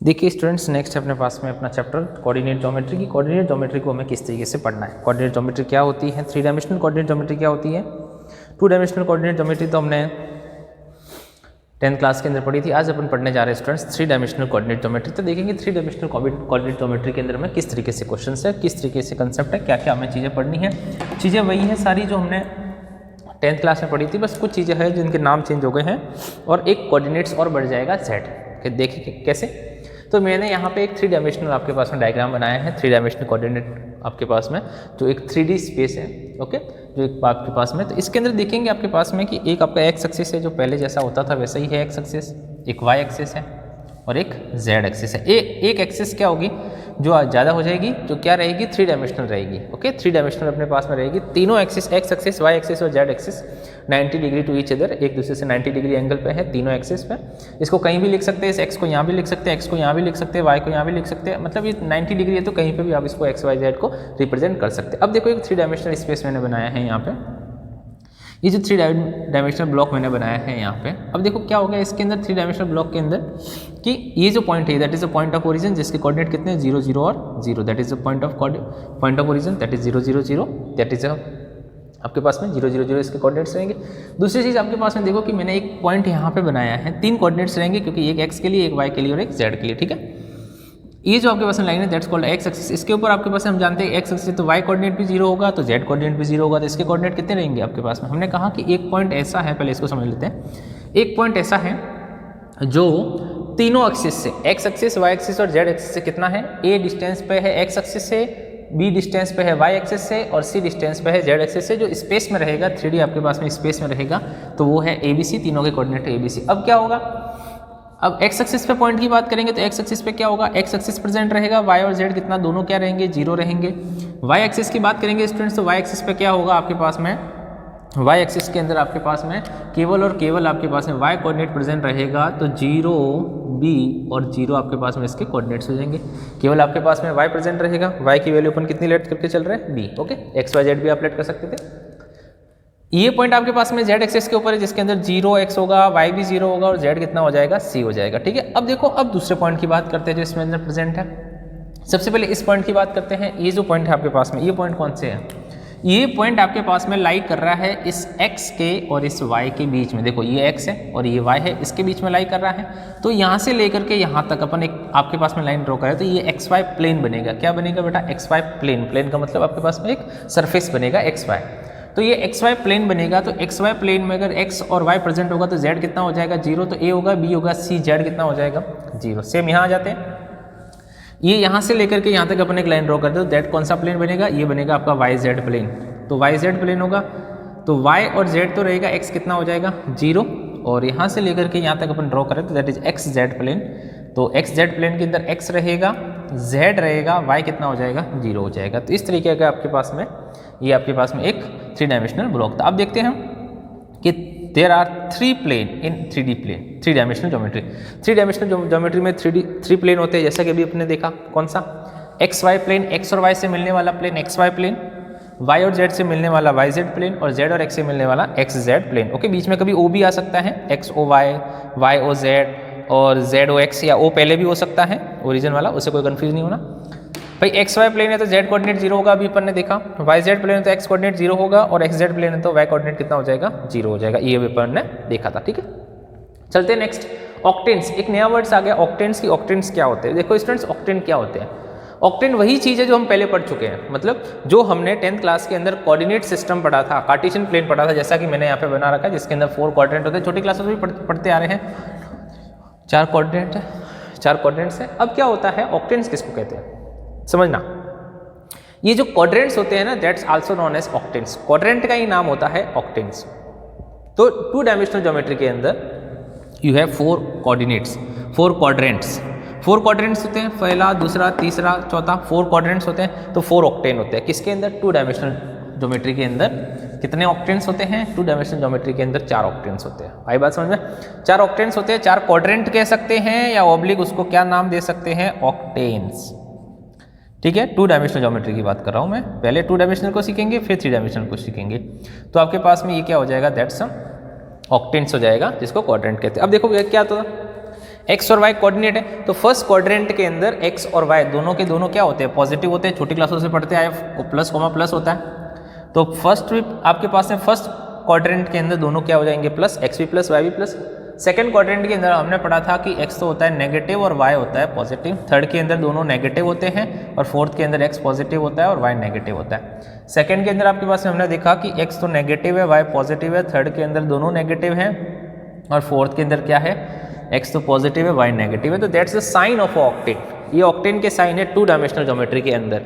देखिए students, next अपने पास में अपना चैप्टर कोऑर्डिनेट ज्योमेट्री की। कोऑर्डिनेट ज्योमेट्री को हमें किस तरीके से पढ़ना है, कोऑर्डिनेट ज्योमेट्री क्या होती है, 3 डायमेंशनल कोऑर्डिनेट ज्योमेट्री क्या होती है, 2 डायमेंशनल कोऑर्डिनेट ज्योमेट्री तो हमने 10th क्लास के अंदर पढ़ी थी। आज अपन पढ़ने जा रहे हैं स्टूडेंट्स 3 डायमेंशनल कोऑर्डिनेट ज्योमेट्री। तो देखेंगे 3 डायमेंशनल कोऑर्डिनेट ज्योमेट्री के अंदर में किस तरीके से क्वेश्चन है, किस तरीके से कंसेप्ट है, क्या क्या हमें चीज़ें पढ़नी है। चीज़ें वही हैं सारी जो हमने 10th क्लास में पढ़ी थी, बस कुछ चीज़ें हैं जिनके नाम चेंज हो गए हैं और एक कोऑर्डिनेट्स और बढ़ जाएगा z। देखिए कैसे, तो मैंने यहाँ पे एक 3 डायमेंशनल आपके पास में डायग्राम बनाया है, 3 डायमेंशनल कोऑर्डिनेट आपके पास में जो एक 3D स्पेस है, ओके, जो एक आपके पास में। तो इसके अंदर देखेंगे आपके पास में कि एक आपका एक्स एक्सिस है जो पहले जैसा होता था वैसा ही है एक्स एक्सिस, एक वाई एक्सिस है और एक जेड एक्सिस है। एक एक्सिस क्या होगी जो ज़्यादा हो जाएगी, जो क्या रहेगी 3 डायमेंशनल रहेगी, ओके, 3 डायमेंशनल अपने पास में रहेगी। तीनों axis x axis y axis और z axis 90 degree to each other, एक दूसरे से 90 डिग्री एंगल पे है तीनों एक्सिस पे। इसको कहीं भी लिख सकते हैं, इस एक्स को यहाँ भी लिख सकते हैं, एक्स को यहाँ भी लिख सकते हैं, वाई को यहाँ भी लिख सकते हैं, मतलब ये 90 डिग्री है तो कहीं पे भी आप इसको एक्स वाई जेड को रिप्रेजेंट कर सकते हैं। अब देखो एक 3 डायमेंशनल स्पेस मैंने बनाया है यहाँ पे, ये जो 3 डायमेंशनल ब्लॉक मैंने बनाया है यहाँ पे। अब देखो क्या हो गया इसके अंदर 3 डायमेंशनल ब्लॉक के अंदर कि ये जो पॉइंट है that is the point of origin जिसके कोऑर्डिनेट कितने हैं 0 0 और 0, that is the point of origin that is 0 0 0, that is आपके पास में 0 0 0 इसके कोऑर्डिनेट्स रहेंगे। दूसरी चीज़ आपके पास में देखो कि मैंने एक पॉइंट यहाँ पे बनाया है, 3 कोऑर्डिनेट्स रहेंगे क्योंकि एक एक्स के लिए, एक वाई के लिए और एक जेड के लिए, ठीक है। ये जो आपके पास लाइन है दैट्स कॉल्ड एक्स एक्सिस, इसके ऊपर आपके पास हम जानते हैं एक्स एक्सिस तो वाई कोऑर्डिनेट भी 0 होगा तो जेड कोऑर्डिनेट भी 0 होगा, तो इसके कोऑर्डिनेट कितने रहेंगे आपके पास में। हमने कहा कि एक पॉइंट ऐसा है, पहले इसको समझ लेते हैं। एक पॉइंट ऐसा है जो तीनों एक्सिस से, एक्स एक्सिस वाई एक्सिस और जेड एक्सिस से कितना है, ए डिस्टेंस पे है एक्स एक्सिस से, बी डिस्टेंस पे है वाई एक्सिस से और सी डिस्टेंस पे है जेड एक्सिस से, जो स्पेस में रहेगा 3D आपके पास में स्पेस में रहेगा तो वो है ABC, तीनों के कोऑर्डिनेट है ABC। अब क्या होगा, अब एक्स एक्सिस पे पॉइंट की बात करेंगे तो एक्स एक्सिस पे क्या होगा, एक्स एक्सिस प्रेजेंट रहेगा, वाई और जेड कितना दोनों क्या रहेंगे 0 रहेंगे। वाई एक्सिस की बात करेंगे स्टूडेंट्स तो वाई एक्सिस पे क्या होगा आपके पास में, वाई एक्सिस के अंदर आपके पास में केवल और केवल आपके पास में वाई कोऑर्डिनेट प्रेजेंट रहेगा तो 0 B और 0 आपके पास में इसके कोऑर्डिनेट्स हो जाएंगे। केवल आपके पास में वाई प्रेजेंट रहेगा, वाई की वैल्यू अपन कितनी लेट करके चल रहे हैं B, okay, X Y Z भी आप लेट कर सकते थे। ये पॉइंट आपके पास में जेड एक्सिस के ऊपर है जिसके अंदर 0x होगा, y भी 0 होगा और z कितना हो जाएगा c हो जाएगा, ठीक है। अब देखो अब दूसरे पॉइंट की बात करते हैं जो इसमें अंदर प्रेजेंट है। सबसे पहले इस पॉइंट की बात करते हैं। ये जो पॉइंट है आपके पास में, ये पॉइंट कौन से है, ये पॉइंट आपके पास में लाई कर रहा है इस x के और इस y के बीच में। देखो ये x है और ये y है, इसके बीच में लाई कर रहा है। तो यहाँ से लेकर के यहाँ तक अपन एक आपके पास में लाइन ड्रॉ करें तो ये xy प्लेन बनेगा। क्या बनेगा बेटा, xy प्लेन। प्लेन का मतलब आपके पास में एक सरफेस बनेगा xy, तो ये XY प्लेन बनेगा। तो XY प्लेन में अगर X और Y प्रेजेंट होगा तो Z कितना हो जाएगा 0, तो A होगा, B होगा, C, Z कितना हो जाएगा 0। सेम यहाँ आ जाते हैं, ये यहाँ से लेकर के यहाँ तक अपन एक लाइन ड्रॉ करते हैं तो Z कौन सा प्लेन बनेगा, ये बनेगा आपका YZ प्लेन। तो YZ प्लेन होगा तो Y और Z तो रहेगा, X कितना हो जाएगा 0 और यहाँ से लेकर के यहाँ तक अपन ड्रॉ करें तो दैट इज XZ प्लेन। तो XZ प्लेन के अंदर X रहेगा, Z रहेगा, Y कितना हो जाएगा 0 हो जाएगा। तो इस तरीके का आपके पास में ये आपके पास में एक 3 डायमेंशनल ब्लॉक था। अब देखते हैं कि there are 3 plane in 3D plane, 3 dimensional geometry. 3 dimensional geometry में 3 प्लेन होते हैं, जैसा कि अभी अपने देखा कौन सा, XY प्लेन, X और Y से मिलने वाला प्लेन XY प्लेन, Y और Z से मिलने वाला YZ प्लेन और Z और X से मिलने वाला XZ प्लेन, ओके। बीच में कभी O भी आ सकता है, XOY, YOZ और ZOX या O पहले भी हो सकता है ओरिजिन वाला, उससे कोई कंफ्यूज नहीं होना भाई। XY प्लेन है तो Z कोऑर्डिनेट 0 होगा, अभी अपन ने देखा। YZ प्लेन है तो X कोऑर्डिनेट 0 होगा और XZ प्लेन है तो Y कोऑर्डिनेट कितना हो जाएगा 0 हो जाएगा, ये भी अपन ने देखा था, ठीक है। चलते हैं नेक्स्ट, ऑक्टेंट्स। एक नया वर्ड्स आ गया ऑक्टेंट्स की। ऑक्टेंट्स क्या होते हैं, देखो स्टूडेंट्स ऑक्टेंट क्या होते हैं। ऑक्टेंट वही चीज़ है जो हम पहले पढ़ चुके हैं, मतलब जो हमने 10th क्लास के अंदर कोऑर्डिनेट सिस्टम पढ़ा था, कार्टेशियन प्लेन पढ़ा था, जैसा कि मैंने यहाँ पे बना रखा है जिसके अंदर 4 क्वाड्रेंट होते हैं। छोटी क्लास में भी पढ़ते आ रहे हैं, 4 क्वाड्रेंट्स है। अब क्या होता है ऑक्टेंट्स किसको कहते हैं समझना, ये जो क्वाड्रेंट्स होते हैं ना that's also known as octants. Quadrant का ही नाम होता है ऑक्टेंट्स। तो 2 डायमेंशनल ज्योमेट्री के अंदर you have 4 coordinates, 4 quadrants. 4 quadrants होते हैं, पहला, दूसरा, तीसरा, चौथा, 4 क्वाड्रेंट्स होते हैं तो 4 ऑक्टेन होते हैं। किसके अंदर, 2 डायमेंशनल ज्योमेट्री के अंदर कितने ऑक्टेंट्स होते हैं, 2 डायमेंशनल ज्योमेट्री के अंदर 4 ऑक्टेंट्स होते हैं। आई बात समझ में, 4 ऑक्टेंट्स होते हैं, 4 क्वाड्रेंट कह सकते हैं या ऑब्लिक उसको क्या नाम दे सकते हैं, ऑक्टेन्स, ठीक है। 2 डायमेंशनल ज्योमेट्री की बात कर रहा हूँ मैं, पहले 2 डायमेंशनल को सीखेंगे फिर 3 डायमेंशनल को सीखेंगे। तो आपके पास में ये क्या हो जाएगा, दैट्स ऑक्टेंट्स हो जाएगा जिसको क्वाड्रेंट कहते हैं। अब देखो क्या होता है, एक्स और वाई कोऑर्डिनेट है, तो फर्स्ट क्वाड्रेंट के अंदर एक्स और वाई दोनों के दोनों क्या होते हैं, पॉजिटिव होते हैं। छोटी क्लासों से पढ़ते आए प्लस कोमा प्लस होता है। तो फर्स्ट आपके पास में फर्स्ट क्वाड्रेंट के अंदर दोनों क्या हो जाएंगे, प्लस, एक्स भी प्लस वाई भी प्लस। सेकंड क्वाड्रेंट के अंदर हमने पढ़ा था कि एक्स तो होता है नेगेटिव और वाई होता है पॉजिटिव। थर्ड के अंदर दोनों नेगेटिव होते हैं और फोर्थ के अंदर एक्स पॉजिटिव होता है और वाई नेगेटिव होता है। सेकंड के अंदर आपके पास में हमने देखा कि एक्स तो नेगेटिव है, वाई पॉजिटिव है। थर्ड के अंदर दोनों नेगेटिव हैं और फोर्थ के अंदर क्या है, एक्स तो पॉजिटिव है, वाई नेगेटिव है। तो that's the sign of octant. ये ऑक्टेन के साइन है टू डायमेंशनल ज्योमेट्री के अंदर।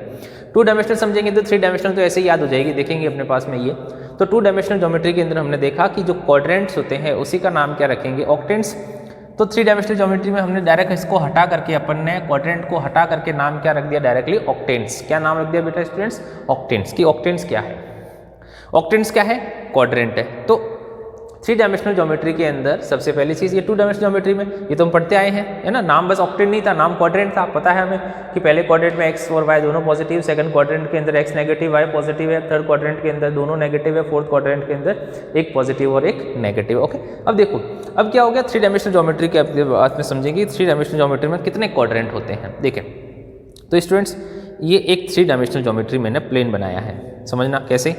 टू डायमेंशनल समझेंगे तो थ्री डायमेंशनल तो ऐसे ही याद हो जाएगी, देखेंगे अपने पास में ये। तो टू डायमेंशनल ज्योमेट्री के अंदर हमने देखा कि जो क्वाड्रेंट्स होते हैं उसी का नाम क्या रखेंगे, ऑक्टेंट्स। तो थ्री डायमेंशनल ज्योमेट्री में हमने डायरेक्ट इसको हटा करके, अपन ने क्वाड्रेंट को हटा करके नाम क्या रख दिया डायरेक्टली, ऑक्टेंट्स। क्या नाम रख दिया बेटा स्टूडेंट्स, ऑक्टेंट्स। की ऑक्टेंट्स क्या है, ऑक्टेंट्स क्या है, क्वाड्रेंट है। तो थ्री डायमेंशनल ज्योमेट्री के अंदर सबसे पहली चीज़ ये टू डायमेंशनल ज्योमेट्री में ये तो हम पढ़ते आए हैं, है ना। नाम बस ऑक्टेंट नहीं था, नाम क्वाड्रेंट था। पता है हमें कि पहले क्वाड्रेंट में एक्स और वाई दोनों पॉजिटिव, सेकंड क्वाड्रेंट के अंदर एक्स नेगेटिव वाई पॉजिटिव है, थर्ड क्वाड्रेंट के अंदर दोनों नेगेटिव है, फोर्थ क्वाड्रेंट के अंदर एक पॉजिटिव और एक नेगेटिव। ओके, अब देखो अब क्या हो गया, थ्री डायमेंशनल ज्योमेट्री के बात में समझेंगे थ्री डायमेंशनल ज्योमेट्री में कितने क्वाड्रेंट होते हैं। देखें तो स्टूडेंट्स ये एक थ्री डायमेंशनल ज्योमेट्री मैंने प्लेन बनाया है, समझना कैसे।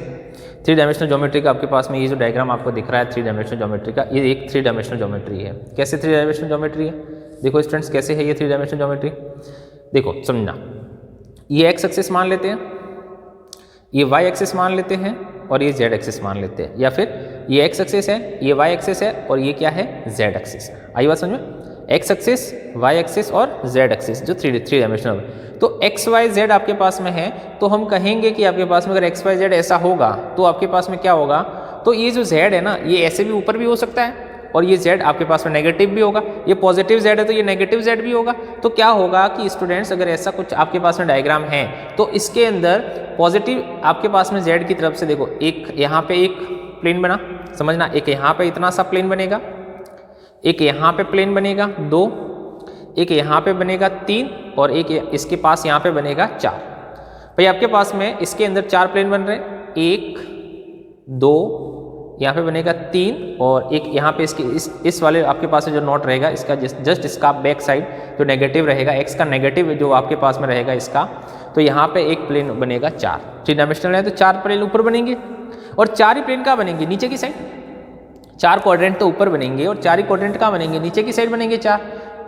थ्री डायमेंशनल ज्योमेट्री का आपके पास में ये जो डायग्राम आपको दिख रहा है थ्री डायमेंशनल ज्योमेट्री का, ये एक थ्री डायमेंशनल ज्योमेट्री है। कैसे थ्री डायमेंशनल ज्योमेट्री है, देखो स्टूडेंट्स कैसे है ये थ्री डायमेंशनल ज्योमेट्री। देखो समझना, ये एक्स एक्सिस मान लेते हैं, ये वाई एक्सिस मान लेते हैं और ये जेड एक्सिस मान लेते हैं, या फिर ये एक्स एक्सिस है, ये वाई एक्सिस है और ये क्या है, जेड एक्सिस है। आई बात समझ में, एक्स एक्सिस, वाई एक्सिस और जेड एक्सिस जो थ्री डायमेंशनल। तो एक्स वाई जेड आपके पास में है, तो हम कहेंगे कि आपके पास में अगर एक्स वाई जेड ऐसा होगा तो आपके पास में क्या होगा, तो ये जो जेड है ना ये ऐसे भी ऊपर भी हो सकता है और ये जेड आपके पास में नेगेटिव भी होगा। ये पॉजिटिव जेड है तो ये नेगेटिव जेड भी होगा। तो क्या होगा कि स्टूडेंट्स अगर ऐसा कुछ आपके पास में डायग्राम है तो इसके अंदर पॉजिटिव आपके पास में जेड की तरफ से देखो, एक यहाँ पे एक प्लेन बना, समझना, एक यहाँ पे इतना सा प्लेन बनेगा, एक यहाँ पे प्लेन बनेगा 2, एक यहाँ पे बनेगा 3 और एक इसके पास यहाँ पे बनेगा 4। भाई आपके पास में इसके अंदर 4 प्लेन बन रहे हैं, 1 2 यहाँ पे बनेगा 3 और एक यहाँ पे इसके इस वाले आपके पास जो नोट रहेगा इसका जस्ट इसका बैक साइड जो नेगेटिव रहेगा, एक्स का नेगेटिव जो आपके पास में रहेगा इसका, तो यहाँ पे एक प्लेन बनेगा 4। थ्री डायमेंशनल है तो 4 प्लेन ऊपर बनेंगे और 4 ही प्लेन कहाँ बनेंगे, नीचे की साइड। 4 क्वाड्रेंट तो ऊपर बनेंगे और 4 ही क्वाड्रेंट कहाँ बनेंगे, नीचे की साइड बनेंगे 4।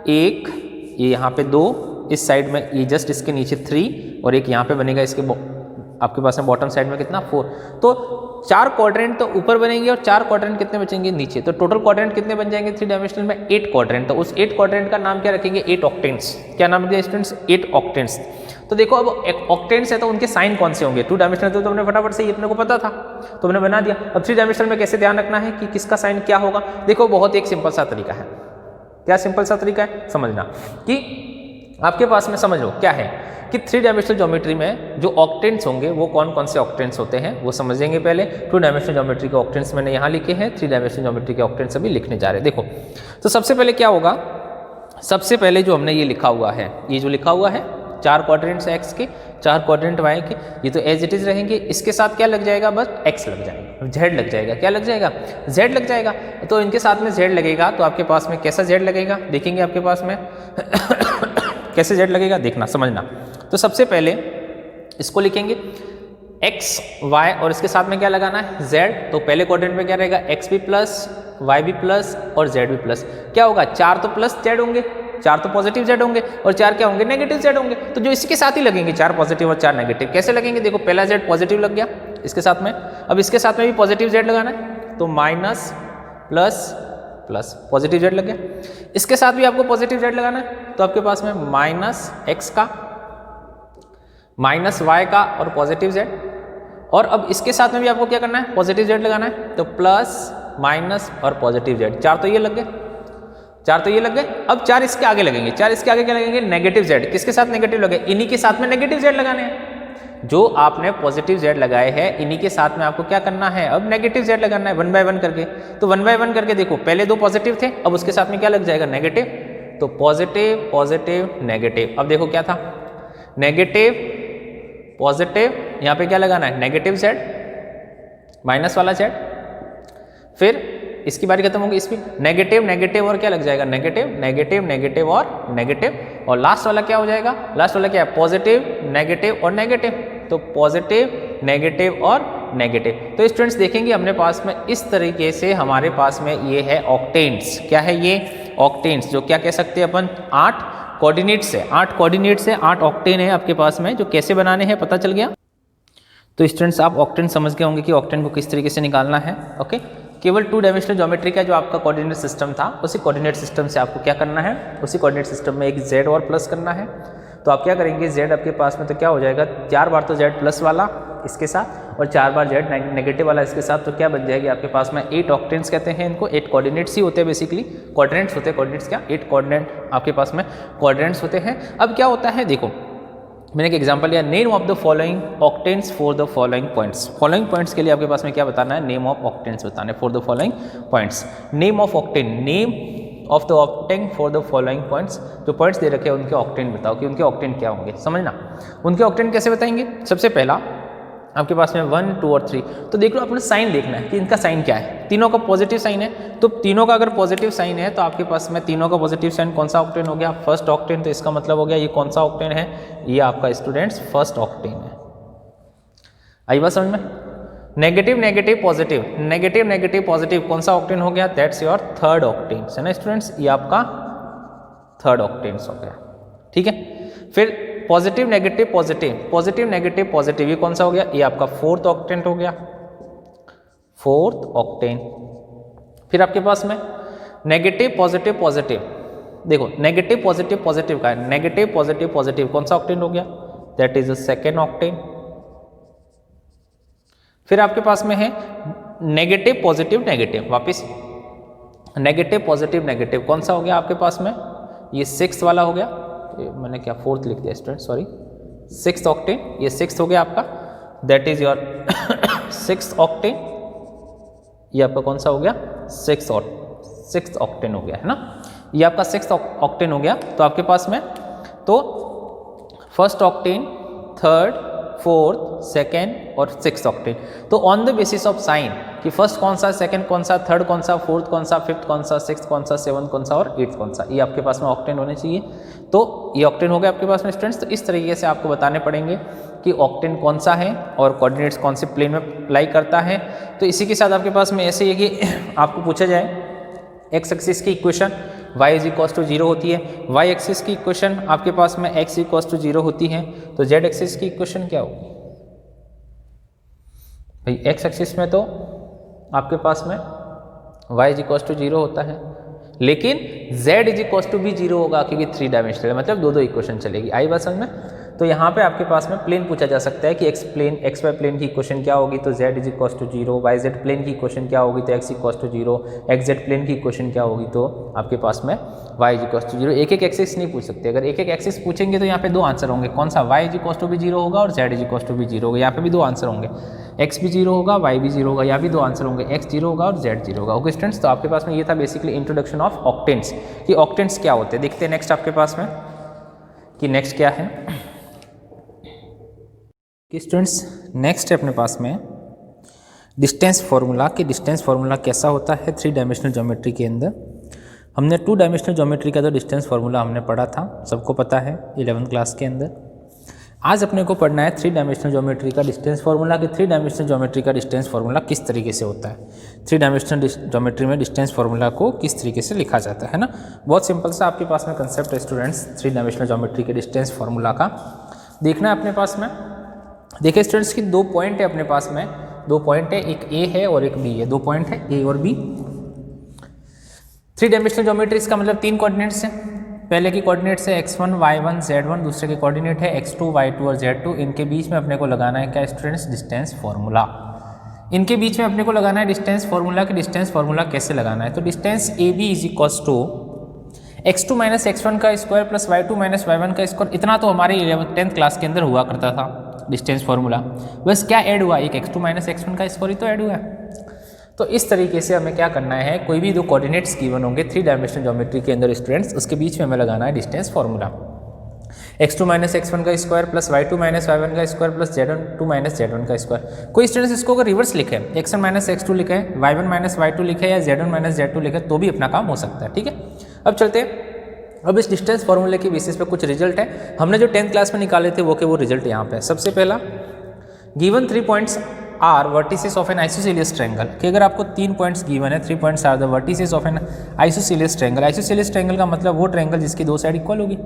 एक ये यहाँ पे 2, इस साइड में ये जस्ट इसके नीचे 3 और एक यहाँ पे बनेगा इसके आपके पास में बॉटम साइड में कितना 4। तो 4 क्वाड्रेंट तो ऊपर बनेंगे और 4 क्वाड्रेंट कितने बचेंगे नीचे। तो टोटल क्वाड्रेंट कितने बन जाएंगे थ्री डायमेंशनल में, 8 क्वाड्रेंट। तो उस 8 क्वाड्रेंट का नाम क्या रखेंगे, 8 ऑक्टेंट्स। क्या नाम दिया स्टूडेंट्स, 8 ऑक्टेंट्स। तो देखो अब एक ऑक्टेंट्स है तो उनके साइन कौन से होंगे, टू डायमेंशनल तो हमने फटाफट से ही अपने को पता था तो हमने बना दिया। अब थ्री डायमेंशनल में कैसे ध्यान रखना है कि किसका साइन क्या होगा, देखो बहुत एक सिंपल सा तरीका है। क्या सिंपल सा तरीका है, समझना कि आपके पास में समझ लो क्या है कि थ्री डायमेंशनल ज्योमेट्री में जो ऑक्टेंट्स होंगे वो कौन कौन से ऑक्टेंट्स होते हैं वो समझेंगे पहले। टू डायमेंशनल ज्योमेट्री के ऑक्टेंट्स मैंने यहाँ लिखे हैं, थ्री डायमेंशनल ज्योमेट्री के ऑक्टेंट्स अभी लिखने जा रहे हैं। देखो तो सबसे पहले क्या होगा, सबसे पहले जो हमने ये लिखा हुआ है, ये जो लिखा हुआ है 4 क्वाड्रेंट्स एक्स के 4 क्वाड्रेंट वाई के, ये तो एज इट इज रहेंगे। इसके साथ क्या लग जाएगा, बस एक्स लग जाएगा, जेड लग जाएगा। क्या लग जाएगा, जेड लग जाएगा। तो इनके साथ में जेड लगेगा तो आपके पास में कैसा जेड लगेगा, देखेंगे आपके पास में कैसे जेड लगेगा, देखना समझना। तो सबसे पहले इसको लिखेंगे एक्स वाई और इसके साथ में क्या लगाना है, जेड। तो पहले क्वाड्रेंट में क्या रहेगा, एक्स भी प्लस वाई भी प्लस और जेड भी प्लस। क्या होगा, 4 तो प्लस जेड होंगे, 4 तो पॉजिटिव जेड होंगे और 4 क्या होंगे, नेगेटिव जेड होंगे। तो जो इसके साथ ही लगेंगे 4 पॉजिटिव और 4 नेगेटिव। कैसे लगेंगे, देखो पहला जेड पॉजिटिव लग गया इसके साथ में, अब इसके साथ में भी पॉजिटिव जेड लगाना है तो minus plus plus positive Z लग गया। इसके साथ भी आपको पॉजिटिव जेड लगाना है तो आपके पास में माइनस एक्स का माइनस वाई का और पॉजिटिव जेड। और अब इसके साथ में भी आपको क्या करना है, पॉजिटिव जेड लगाना है तो प्लस माइनस और पॉजिटिव जेड। 4 तो ये लग गए, 4 तो ये लग गए। अब 4 इसके आगे लगेंगे, 4 इसके आगे क्या लगेंगे, नेगेटिव जेड। किसके साथ नेगेटिव लगे, इन्हीं के साथ में नेगेटिव जेड लगाने हैं। जो आपने पॉजिटिव जेड लगाए हैं इन्हीं के साथ में आपको क्या करना है, अब नेगेटिव जेड लगाना है 1 बाय 1 करके। तो 1 बाय 1 करके देखो, पहले 2 पॉजिटिव थे, अब उसके साथ में क्या लग जाएगा, नेगेटिव। तो पॉजिटिव पॉजिटिव नेगेटिव। अब देखो क्या था, नेगेटिव पॉजिटिव, यहाँ पे क्या लगाना है, नेगेटिव जेड माइनस वाला जेड, फिर इसकी बारी खत्म होगी, इसकी नेगेटिव नेगेटिव और क्या लग जाएगा, नेगेटिव नेगेटिव नेगेटिव और नेगेटिव, और लास्ट वाला क्या हो जाएगा, लास्ट वाला क्या है, पॉजिटिव नेगेटिव और नेगेटिव, तो पॉजिटिव नेगेटिव और नेगेटिव। तो स्टूडेंट्स देखेंगे हमने पास में इस तरीके से हमारे पास में ये है ऑक्टेन्स, क्या है ये ऑक्टेन्स, जो क्या कह सकते हैं अपन 8 कोऑर्डिनेट्स है, 8 कोऑर्डिनेट्स है, 8 ऑक्टेन है आपके पास में, जो कैसे बनाने हैं पता चल गया। तो स्टूडेंट्स आप ऑक्टेन समझ गए होंगे कि ऑक्टेन को किस तरीके से निकालना है। ओके, केवल 2 डायमेंशनल ज्योमेट्री का जो आपका कोऑर्डिनेट सिस्टम था, उसी कोऑर्डिनेट सिस्टम से आपको क्या करना है, उसी कोऑर्डिनेट सिस्टम में एक z और प्लस करना है। तो आप क्या करेंगे, z आपके पास में तो क्या हो जाएगा, 4 बार तो z प्लस वाला इसके साथ और 4 बार z नेगेटिव वाला इसके साथ, तो क्या बन जाएगी आपके पास में 8 ऑक्टेन्स कहते हैं इनको, 8 कोऑर्डिनेट्स ही होते हैं बेसिकली, कोऑर्डिनेट्स होते हैं, कोऑर्डिनेट्स क्या 8 कोऑर्डिनेट आपके पास में कोऑर्डिनेट्स होते हैं। अब क्या होता है देखो, मैंने एक एग्जांपल लिया, name of the following octants for the following points. Following points के लिए आपके पास में क्या बताना है, नेम ऑफ ऑक्टेन्स बताना है for the following points. Name of octane, name of the octane for the following points, जो पॉइंट्स दे रखे हैं उनके ऑक्टेन बताओ कि उनके ऑक्टेन क्या होंगे, समझना। उनके ऑक्टेन कैसे बताएंगे, सबसे पहला आपके पास में 1 2 और 3, तो देख लो अपने साइन देखना है कि इनका साइन क्या है, तीनों का पॉजिटिव साइन है, तो तीनों का अगर पॉजिटिव साइन है तो आपके पास में तीनों का पॉजिटिव साइन कौन सा ऑक्टेन हो गया, फर्स्ट ऑक्टेन। तो इसका मतलब हो गया ये कौन सा ऑक्टेन है, ये आपका स्टूडेंट्स फर्स्ट ऑक्टेन है। आई बात समझ में, negative negative positive, negative negative positive कौन सा ऑक्टेन हो गया, दैट्स योर थर्ड ऑक्टेन है ना स्टूडेंट्स, ये आपका थर्ड ऑक्टेन हो गया, ठीक है। फिर positive negative positive, positive negative positive, ये कौन सा हो गया, ये आपका फोर्थ ऑक्टेंट हो गया, फोर्थ ऑक्टेन। फिर आपके पास में नेगेटिव पॉजिटिव पॉजिटिव, देखो नेगेटिव पॉजिटिव पॉजिटिव का है, नेगेटिव पॉजिटिव पॉजिटिव कौन सा ऑक्टेन हो गया, that is the second octane. फिर आपके पास में है नेगेटिव पॉजिटिव नेगेटिव, वापिस नेगेटिव पॉजिटिव नेगेटिव कौन सा हो गया आपके पास में, ये 6th वाला हो गया, मैंने क्या 4th लिख दिया स्टूडेंट, सॉरी 6th ऑक्टेन, ये 6th हो गया आपका, that is your 6th octane. ये आपका कौन सा हो गया, 6th ऑक्टेन हो गया है ना, ये आपका 6th ऑक्टेन हो गया। तो आपके पास में तो first octane, third, fourth, second और 6th ऑक्टेन। तो on the basis of sine कि फर्स्ट कौन सा, सेकंड कौन सा, थर्ड कौन सा, फोर्थ कौन सा, फिफ्थ कौन सा, 6th कौन सा, 7th कौन सा और 8th कौन सा, ये आपके पास में ऑक्टेन होने चाहिए। तो ये ऑक्टेन हो गया आपके पास में स्टूडेंट्स। तो इस तरीके से आपको बताने पड़ेंगे कि ऑक्टेन कौन सा है और कोऑर्डिनेट्स कौन से प्लेन में अप्लाई करता है। तो इसी के साथ आपके पास में ऐसे ही है कि आपको पूछा जाए एक्स एक्सिस की equation y is equal to 0 होती है, y एक्सिस की इक्वेशन आपके पास में x इक्वल टू 0 होती है, तो z एक्सिस की इक्वेशन क्या होगी भाई, x एक्सिस में तो आपके पास में y इज इक्वल टू 0 होता है, लेकिन z इज इक्वल टू भी 0 होगा क्योंकि 3 डायमेंशनल है, मतलब दो इक्वेशन चलेगी। आई बात समझ में। तो यहाँ पे आपके पास में प्लेन पूछा जा सकता है कि एक्स वाई प्लेन की इक्वेशन क्या होगी, तो z is equal to 0, Y Z plane की इक्वेशन क्या होगी, तो x equal to 0, X Z plane की इक्वेशन क्या होगी, तो आपके पास में y इज इक्वल टू 0। एक एक एक्सिस नहीं पूछ सकते, अगर एक एक एक्सिस पूछेंगे तो यहाँ पे 2 आंसर होंगे, कौन सा, y इज इक्वल टू भी 0 होगा और z इज इक्वल टू भी 0 होगा, यहाँ पे भी 2 आंसर होंगे, x भी 0 होगा, y भी 0 होगा, यहाँ भी 2 आंसर होंगे, x 0 होगा और z 0 होगा। ओके स्टूडेंट्स, तो आपके पास में ये था बेसिकली इंट्रोडक्शन ऑफ ऑक्टेन्स कि ऑक्टेन्स क्या होते हैं। देखते हैं नेक्स्ट आपके पास में कि नेक्स्ट क्या है कि स्टूडेंट्स नेक्स्ट है अपने पास में डिस्टेंस फार्मूला कि डिस्टेंस फार्मूला कैसा होता है 3 डायमेंशनल ज्योमेट्री के अंदर। हमने 2 डायमेंशनल ज्योमेट्री का जो डिस्टेंस फार्मूला हमने पढ़ा था, सबको पता है 11th क्लास के अंदर। आज अपने को पढ़ना है 3 डायमेंशनल ज्योमेट्री का डिस्टेंस फार्मूला कि 3 डायमेंशनल ज्योमेट्री का डिस्टेंस फार्मूला किस तरीके से होता है, 3 डायमेंशनल ज्योमेट्री में डिस्टेंस फार्मूला को किस तरीके से लिखा जाता है ना। बहुत सिंपल सा आपके पास में कंसेप्ट है स्टूडेंट्स 3 डायमेंशनल ज्योमेट्री के डिस्टेंस फार्मूला का। देखना है अपने पास में, देखिए स्टूडेंट्स की 2 पॉइंट है अपने पास में, 2 पॉइंट है, एक ए है और एक बी है, 2 पॉइंट है ए और बी। 3 डायमेंशनल ज्योमेट्री इसका मतलब 3 कोऑर्डिनेट्स हैं। पहले की कोऑर्डिनेट्स है x1 y1 z1, दूसरे के कोऑर्डिनेट है x2 y2 और z2। इनके बीच में अपने को लगाना है क्या स्टूडेंट्स, डिस्टेंस फार्मूला। इनके बीच में अपने को लगाना है डिस्टेंस फार्मूला कि डिस्टेंस फार्मूला कैसे लगाना है। तो distance A B is equals to x2 minus x1 का square plus y2 minus y1 का स्क्वायर। इतना तो हमारे 10th क्लास के अंदर हुआ करता था डिस्टेंस फार्मूला। बस क्या ऐड हुआ, एक x2 माइनस x1 का स्क्वायर ही तो ऐड हुआ है। तो इस तरीके से हमें क्या करना है, कोई भी 2 कोऑर्डिनेट्स गिवन होंगे 3 डायमेंशनल ज्योमेट्री के अंदर स्टूडेंट्स, उसके बीच में हमें लगाना है distance formula. x2 minus x1 का square plus y2 minus y1 का square plus z2 minus z1 का स्क्वायर। कोई स्टूडेंट्स इसको अगर रिवर्स लिखे, x1 माइनस x2 लिखे, y1 माइनस y2 लिखे या z1 माइनस z2 लिखे तो भी अपना काम हो सकता है, ठीक है। अब चलते हैं, अब इस डिस्टेंस फॉर्मूले के बेसिस पे कुछ रिजल्ट है, हमने जो 10th क्लास में निकाले थे वो के वो रिजल्ट यहाँ पे। सबसे पहला, given 3 points are vertices of an isosceles triangle, कि अगर आपको 3 पॉइंट्स गिवन है, 3 points are the vertices of an isosceles triangle. Isosceles triangle का मतलब वो ट्रायंगल जिसकी 2 साइड इक्वल होगी।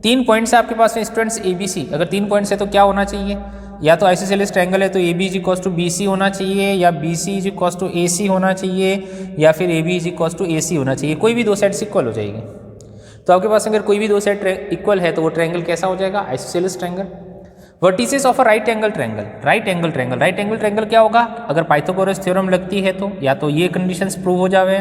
3 पॉइंट्स है आपके पास में स्टूडेंट्स ABC, अगर 3 पॉइंट्स है तो क्या होना चाहिए, या तो आइसोसेलियस ट्रायंगल है तो AB is equal to BC होना चाहिए, या BC is equal to AC होना चाहिए, या फिर AB is equal to AC होना चाहिए। कोई भी 2 साइड्स इक्वल हो जाएगी। तो आपके पास अगर कोई भी 2 साइड इक्वल है तो वो ट्रायंगल कैसा हो जाएगा, isosceles triangle. Vertices of a right angle triangle, right angle triangle, right angle triangle क्या होगा, अगर पाइथागोरस थ्योरम लगती है तो या तो ये कंडीशंस प्रूव हो जावे,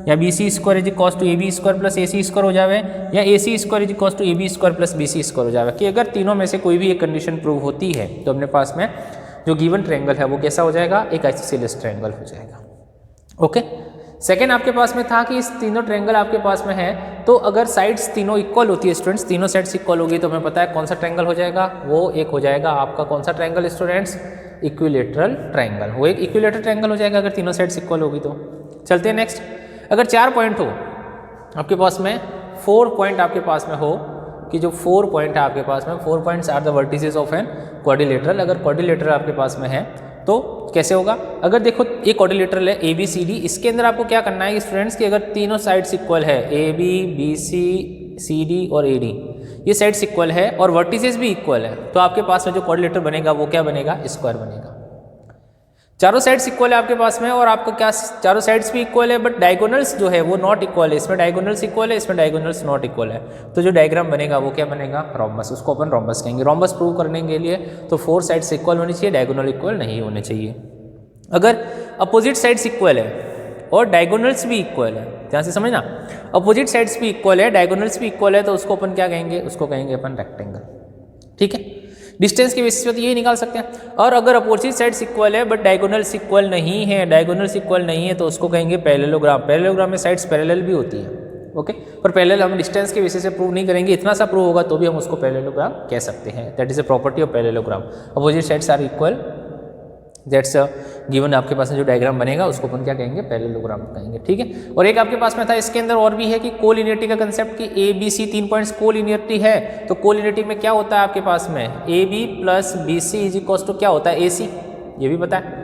या BC square is equal to AB square plus AC square हो जावे, या AC square is equal to AB square plus BC square हो जावे, कि अगर तीनों में से कोई भी एक कंडीशन प्रूव होती है तो अपने पास में जो गिवन ट्रायंगल है वो कैसा हो जाएगा, एक आइसोसेलियस ट्रायंगल हो जाएगा। ओके। सेकेंड आपके पास में था कि इस तीनों ट्रायंगल आपके पास में है तो अगर साइड्स तीनों इक्वल होती है स्टूडेंट्स, तीनों साइड्स इक्वल होगी तो हमें पता है कौन सा ट्रायंगल हो जाएगा, वो एक हो जाएगा आपका कौन सा ट्रायंगल स्टूडेंट्स, इक्विलेटरल ट्रायंगल। वो एक इक्विलेटरल ट्रायंगल हो जाएगा अगर तीनों साइड्स इक्वल होगी तो। चलते हैं नेक्स्ट, अगर 4 पॉइंट हो आपके पास में, 4 पॉइंट आपके पास में हो, कि जो 4 पॉइंट है आपके पास में, 4 points are the vertices of an quadrilateral, अगर क्वाड्रिलेटरल आपके पास में है तो कैसे होगा, अगर देखो एक क्वाड्रिलेटरल है ABCD, इसके अंदर आपको क्या करना है स्टूडेंट्स कि अगर तीनों साइड्स इक्वल है AB BC CD और AD, ये साइड्स इक्वल है और वर्टिसेस भी इक्वल है तो आपके पास में जो क्वाड्रिलेटर बनेगा वो क्या बनेगा, स्क्वायर बनेगा। चारों साइड्स इक्वल है आपके पास में और आपका क्या, चारों साइड्स भी इक्वल है बट डायगोनल्स जो है वो नॉट इक्वल है, इसमें डायगोनल्स इक्वल है, इसमें डायगोनल्स नॉट इक्वल है, तो जो डायग्राम बनेगा वो क्या बनेगा, रोम्बस, उसको अपन रोम्बस कहेंगे। रोम्बस प्रूव करने के लिए तो 4 साइड्स इक्वल होनी चाहिए, डायगोनल इक्वल नहीं होने चाहिए। अगर अपोजिट साइड्स इक्वल है और डायगोनल्स भी इक्वल है, ध्यान से समझना, अपोजिट साइड्स भी इक्वल है, डायगोनल्स भी इक्वल है तो उसको अपन क्या कहेंगे, उसको कहेंगे अपन रेक्टेंगल, ठीक है। डिस्टेंस के बेसिस पे तो यही निकाल सकते हैं। और अगर अपोजिट साइड्स इक्वल है बट डायगोनल्स इक्वल नहीं है, डायगोनल्स इक्वल नहीं है तो उसको कहेंगे पैरेललोग्राम। पैरेललोग्राम में साइड्स पैरेलल भी होती है, ओके, पर पैरेलल हम डिस्टेंस के बेसिस से प्रूव नहीं करेंगे, इतना सा प्रूव होगा तो भी हम उसको पैरेललोग्राम कह सकते हैं। That is a property of parallelogram, opposite sides are equal, that's given. आपके पास में जो डायग्राम बनेगा उसको अपन क्या कहेंगे, पैरेललोग्राम कहेंगे, ठीक है। और एक आपके पास में था इसके अंदर और भी है कि कोलिनियरिटी का कंसेप्ट, कि ABC 3 पॉइंट्स कोलिनियरिटी है तो कोलिनियरिटी में क्या होता है आपके पास में, AB plus BC is equal to क्या होता है, AC, ये भी पता है।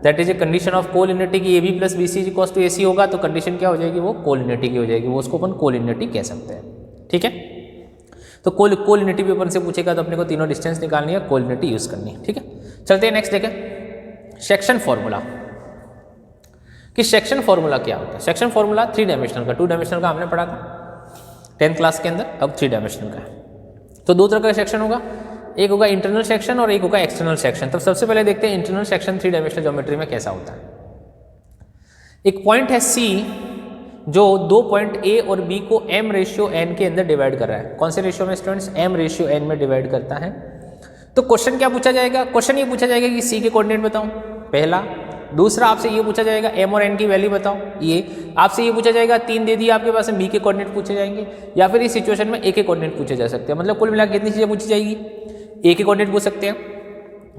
That is a condition of collinearity की AB plus BC is equal to AC होगा तो कंडीशन क्या हो जाएगी, वो कोलिनियरिटी की हो जाएगी, वो उसको अपन कोलिनियरिटी कह सकते हैं, ठीक है। तो कोलिनियरिटी भी अपन से पूछेगा तो अपने को तीनों डिस्टेंस निकालनी है, कोलिनियरिटी यूज करनी है, ठीक है। चलते हैं नेक्स्ट देखें, सेक्शन फॉर्मूला, कि सेक्शन फॉर्मूला क्या होता है। सेक्शन फॉर्मूला 3 डायमेंशनल का, 2 डायमेंशनल का हमने पढ़ा था 10th क्लास के अंदर, अब 3 डायमेंशनल का है। तो 2 तरह का सेक्शन होगा, एक होगा इंटरनल सेक्शन और एक होगा एक्सटर्नल सेक्शन। तो सबसे पहले देखते हैं इंटरनल सेक्शन 3 डायमेंशनल ज्योमेट्री में कैसा होता है। एक पॉइंट है C जो 2 पॉइंट A और B को m/n के अंदर डिवाइड कर रहा है। कौन से रेशियो में स्टूडेंट्स, m/n में डिवाइड करता है। तो क्वेश्चन क्या पूछा जाएगा, क्वेश्चन ये पूछा जाएगा कि C के कोऑर्डिनेट बताओ, पहला। दूसरा आपसे ये पूछा जाएगा m और n की वैल्यू बताओ, ये आपसे ये पूछा जाएगा, 3 दे दिया आपके पास में, B के कोऑर्डिनेट पूछे जाएंगे, या फिर इस सिचुएशन में A के कोऑर्डिनेट पूछे जा सकते हैं। मतलब कुल मिलाकर कितनी चीज़ें पूछी जाएगी, A के कोऑर्डिनेट पूछ सकते हैं,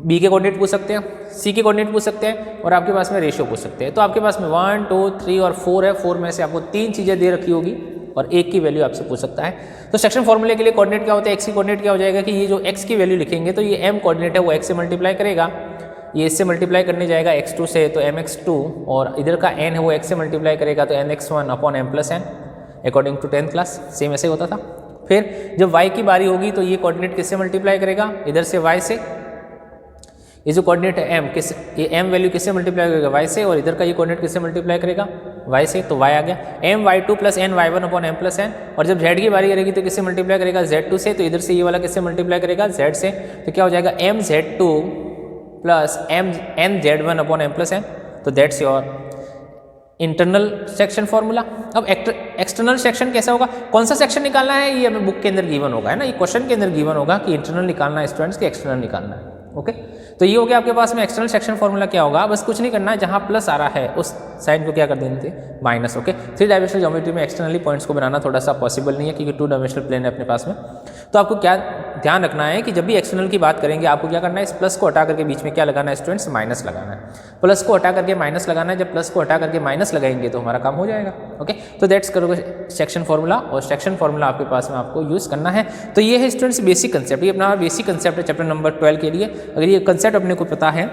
B के कोऑर्डिनेट पूछ सकते हैं, C के कोऑर्डिनेट पूछ सकते हैं और आपके पास में रेशियो पूछ सकते हैं। तो आपके पास में 1 2 3 और 4 है, 4 में से आपको 3 चीज़ें दे रखी होगी और एक की वैल्यू आपसे पूछ सकता है। तो सेक्शन फॉर्मूले के लिए कोऑर्डिनेट क्या होता है, x की कोऑर्डिनेट क्या हो जाएगा कि ये जो x की वैल्यू लिखेंगे तो ये m कोऑर्डिनेट है वो x से मल्टीप्लाई करेगा, ये इससे मल्टीप्लाई करने जाएगा x2 से तो mx2, और इधर का n है वो x से मल्टीप्लाई करेगा तो nx1 upon m plus n, according to 10th class same ऐसे होता था। फिर जब y की बारी होगी तो ये कोऑर्डिनेट किससे मल्टीप्लाई करेगा, इधर से y से, ये जो कोऑर्डिनेट है m किस, ये m वैल्यू किससे मल्टीप्लाई करेगा, y से, और इधर का ये कोऑर्डिनेट किससे मल्टीप्लाई करेगा, y से, तो y आ गया m y2 plus n y1 upon m plus n। और जब z की बारी करेगी तो किससे मल्टीप्लाई करेगा, z2 से, तो इधर से ये वाला किससे मल्टीप्लाई करेगा, z से, तो क्या हो जाएगा m z2 plus n z1 upon m plus n। तो that's your internal section formula. अब एक्सटर्नल सेक्शन कैसा होगा, कौन सा सेक्शन निकालना है, ये हमें बुक के अंदर गिवन होगा, है ना, ये क्वेश्चन के अंदर गिवन होगा कि इंटरनल निकालना है स्टूडेंट्स के एक्सटर्नल निकालना है, ओके। तो ये हो गया आपके पास में एक्सटर्नल सेक्शन फॉर्मूला क्या होगा, बस कुछ नहीं करना है, जहाँ प्लस आ रहा है उस साइन को क्या कर देने थे, माइनस, ओके। 3 डायमेंशनल ज्योमेट्री में एक्सटर्नली पॉइंट्स को बनाना थोड़ा सा पॉसिबल नहीं है क्योंकि 2 डायमेंशनल प्लेन है अपने पास में। तो आपको क्या ध्यान रखना है कि जब भी एक्सटर्नल की बात करेंगे आपको क्या करना है, इस प्लस को हटा करके बीच में क्या लगाना है स्टूडेंट्स, माइनस लगाना है। प्लस को हटा करके माइनस लगाना है, जब प्लस को हटा करके माइनस लगाएंगे तो हमारा काम हो जाएगा। ओके, तो दैट्स करोगे सेक्शन फार्मूला, और सेक्शन फार्मूला आपके पास में आपको यूज़ करना है। तो ये है स्टूडेंट्स बेसिक कंसेप्ट, ये अपना बेसिक कंसेप्ट है चैप्टर नंबर 12 के लिए। अगर ये कंसेप्ट अपने को पता है,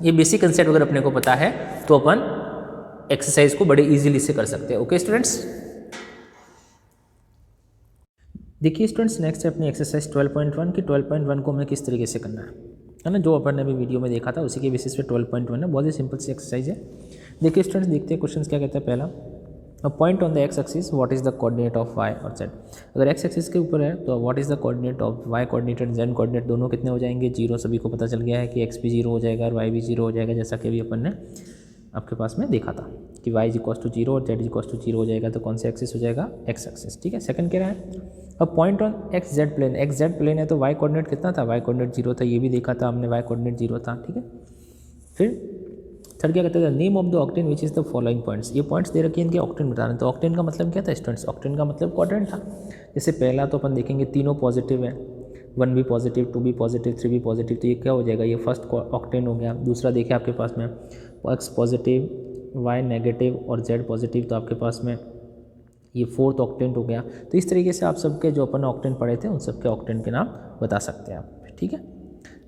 ये बेसिक कंसेप्ट अगर अपने को पता है तो अपन एक्सरसाइज को बड़े इजीली से कर सकते हैं। ओके स्टूडेंट्स, देखिए स्टूडेंट्स नेक्स्ट है अपनी एक्सरसाइज 12.1 की 12.1 को हमें किस तरीके से करना है ना, जो अपन ने अभी वीडियो में देखा था उसी के बेसिस पे 12.1 है। बहुत ही सिंपल सी एक्सरसाइज है। देखिए स्टूडेंट्स देखते हैं क्वेश्चन क्या कहता है। पहला, point on the x axis what is the coordinate of y और जेड। अगर एक्स एक्सिस के ऊपर है तो what is the coordinate of y coordinate and z coordinate, दोनों कितने हो जाएंगे, जीरो। सभी को पता चल गया है कि एक्स भी जीरो हो जाएगा और वाई भी जीरो हो जाएगा, जैसा कि अभी अपन ने आपके पास में देखा था कि y इक्वल्स टू जीरो और z इक्वल्स टू जीरो हो जाएगा। तो कौन सा एक्सिस हो जाएगा, एक्स एक्सिस। ठीक है, सेकंड कह रहा है अब point on x Z plane, x Z plane है तो y कोऑर्डिनेट कितना था, y कोऑर्डिनेट जीरो था, ये भी देखा था हमने, y कोऑर्डिनेट जीरो था। ठीक है, फिर थर्ड क्या कहते हैं, name of the octane which is the following points. ये पॉइंट्स दे रखे हैं, इनके ऑक्टेन बताना। तो ऑक्टेन का मतलब क्या था स्टूडेंट्स, ऑक्टेन का मतलब क्वाड्रेंट था। जैसे पहला तो अपन देखेंगे तीनों पॉजिटिव है, 1 भी पॉजिटिव, 2 भी पॉजिटिव, 3 भी पॉजिटिव, तो ये क्या हो जाएगा, ये फर्स्ट ऑक्टेन हो गया। दूसरा देखिए आपके पास में एक्स पॉजिटिव, वाई नेगेटिव और जेड पॉजिटिव, तो आपके पास में ये फोर्थ ऑक्टेंट हो गया। तो इस तरीके से आप सबके जो अपन ऑक्टेंट पढ़े थे उन सबके ऑक्टेंट के नाम बता सकते हैं आप। ठीक है,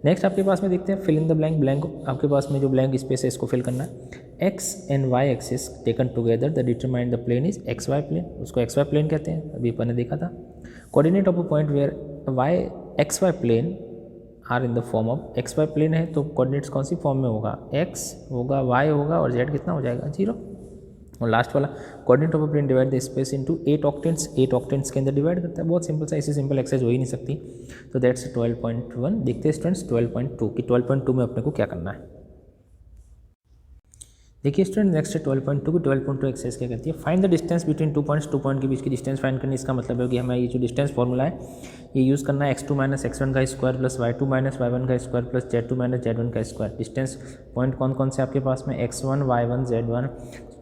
नेक्स्ट आपके पास में देखते हैं fill in the blank. Blank आपके पास में जो ब्लैंक स्पेस है इसको फिल करना है। X and y axis taken together the determine the plane is x Y plane, उसको एक्स वाई प्लेन कहते हैं, अभी अपन ने देखा था। Coordinate of a point where y x Y plane are in the form of, x Y plane है तो कोऑर्डिनेट्स कौन सी फॉर्म में होगा, एक्स होगा, वाई होगा और जेड कितना हो जाएगा, जीरो। और लास्ट वाला coordinate of a plane divide the space into 8 octants, 8 octants के अंदर डिवाइड करता है। बहुत सिंपल सा, ऐसी सिंपल एक्सरसाइज हो ही नहीं सकती। तो दैट्स 12.1। देखते हैं स्टूडेंट्स 12.2 कि 12.2 में अपने को क्या करना है। देखिए स्टूडेंट नेक्स्ट है 12.2 की 12.2 एक्सरसाइज क्या कहती है, find the distance between 2 points, 2 point के बीच की डिस्टेंस फाइंड करनी। इसका मतलब है कि हमें ये जो डिस्टेंस फॉर्मूला है ये यूज़ करना है, x2 माइनस x1 का square plus y2 minus y1 का square plus z2 minus z1 का स्क्वायर। डिस्टेंस पॉइंट कौन कौन से आपके पास में, x1 y1 z1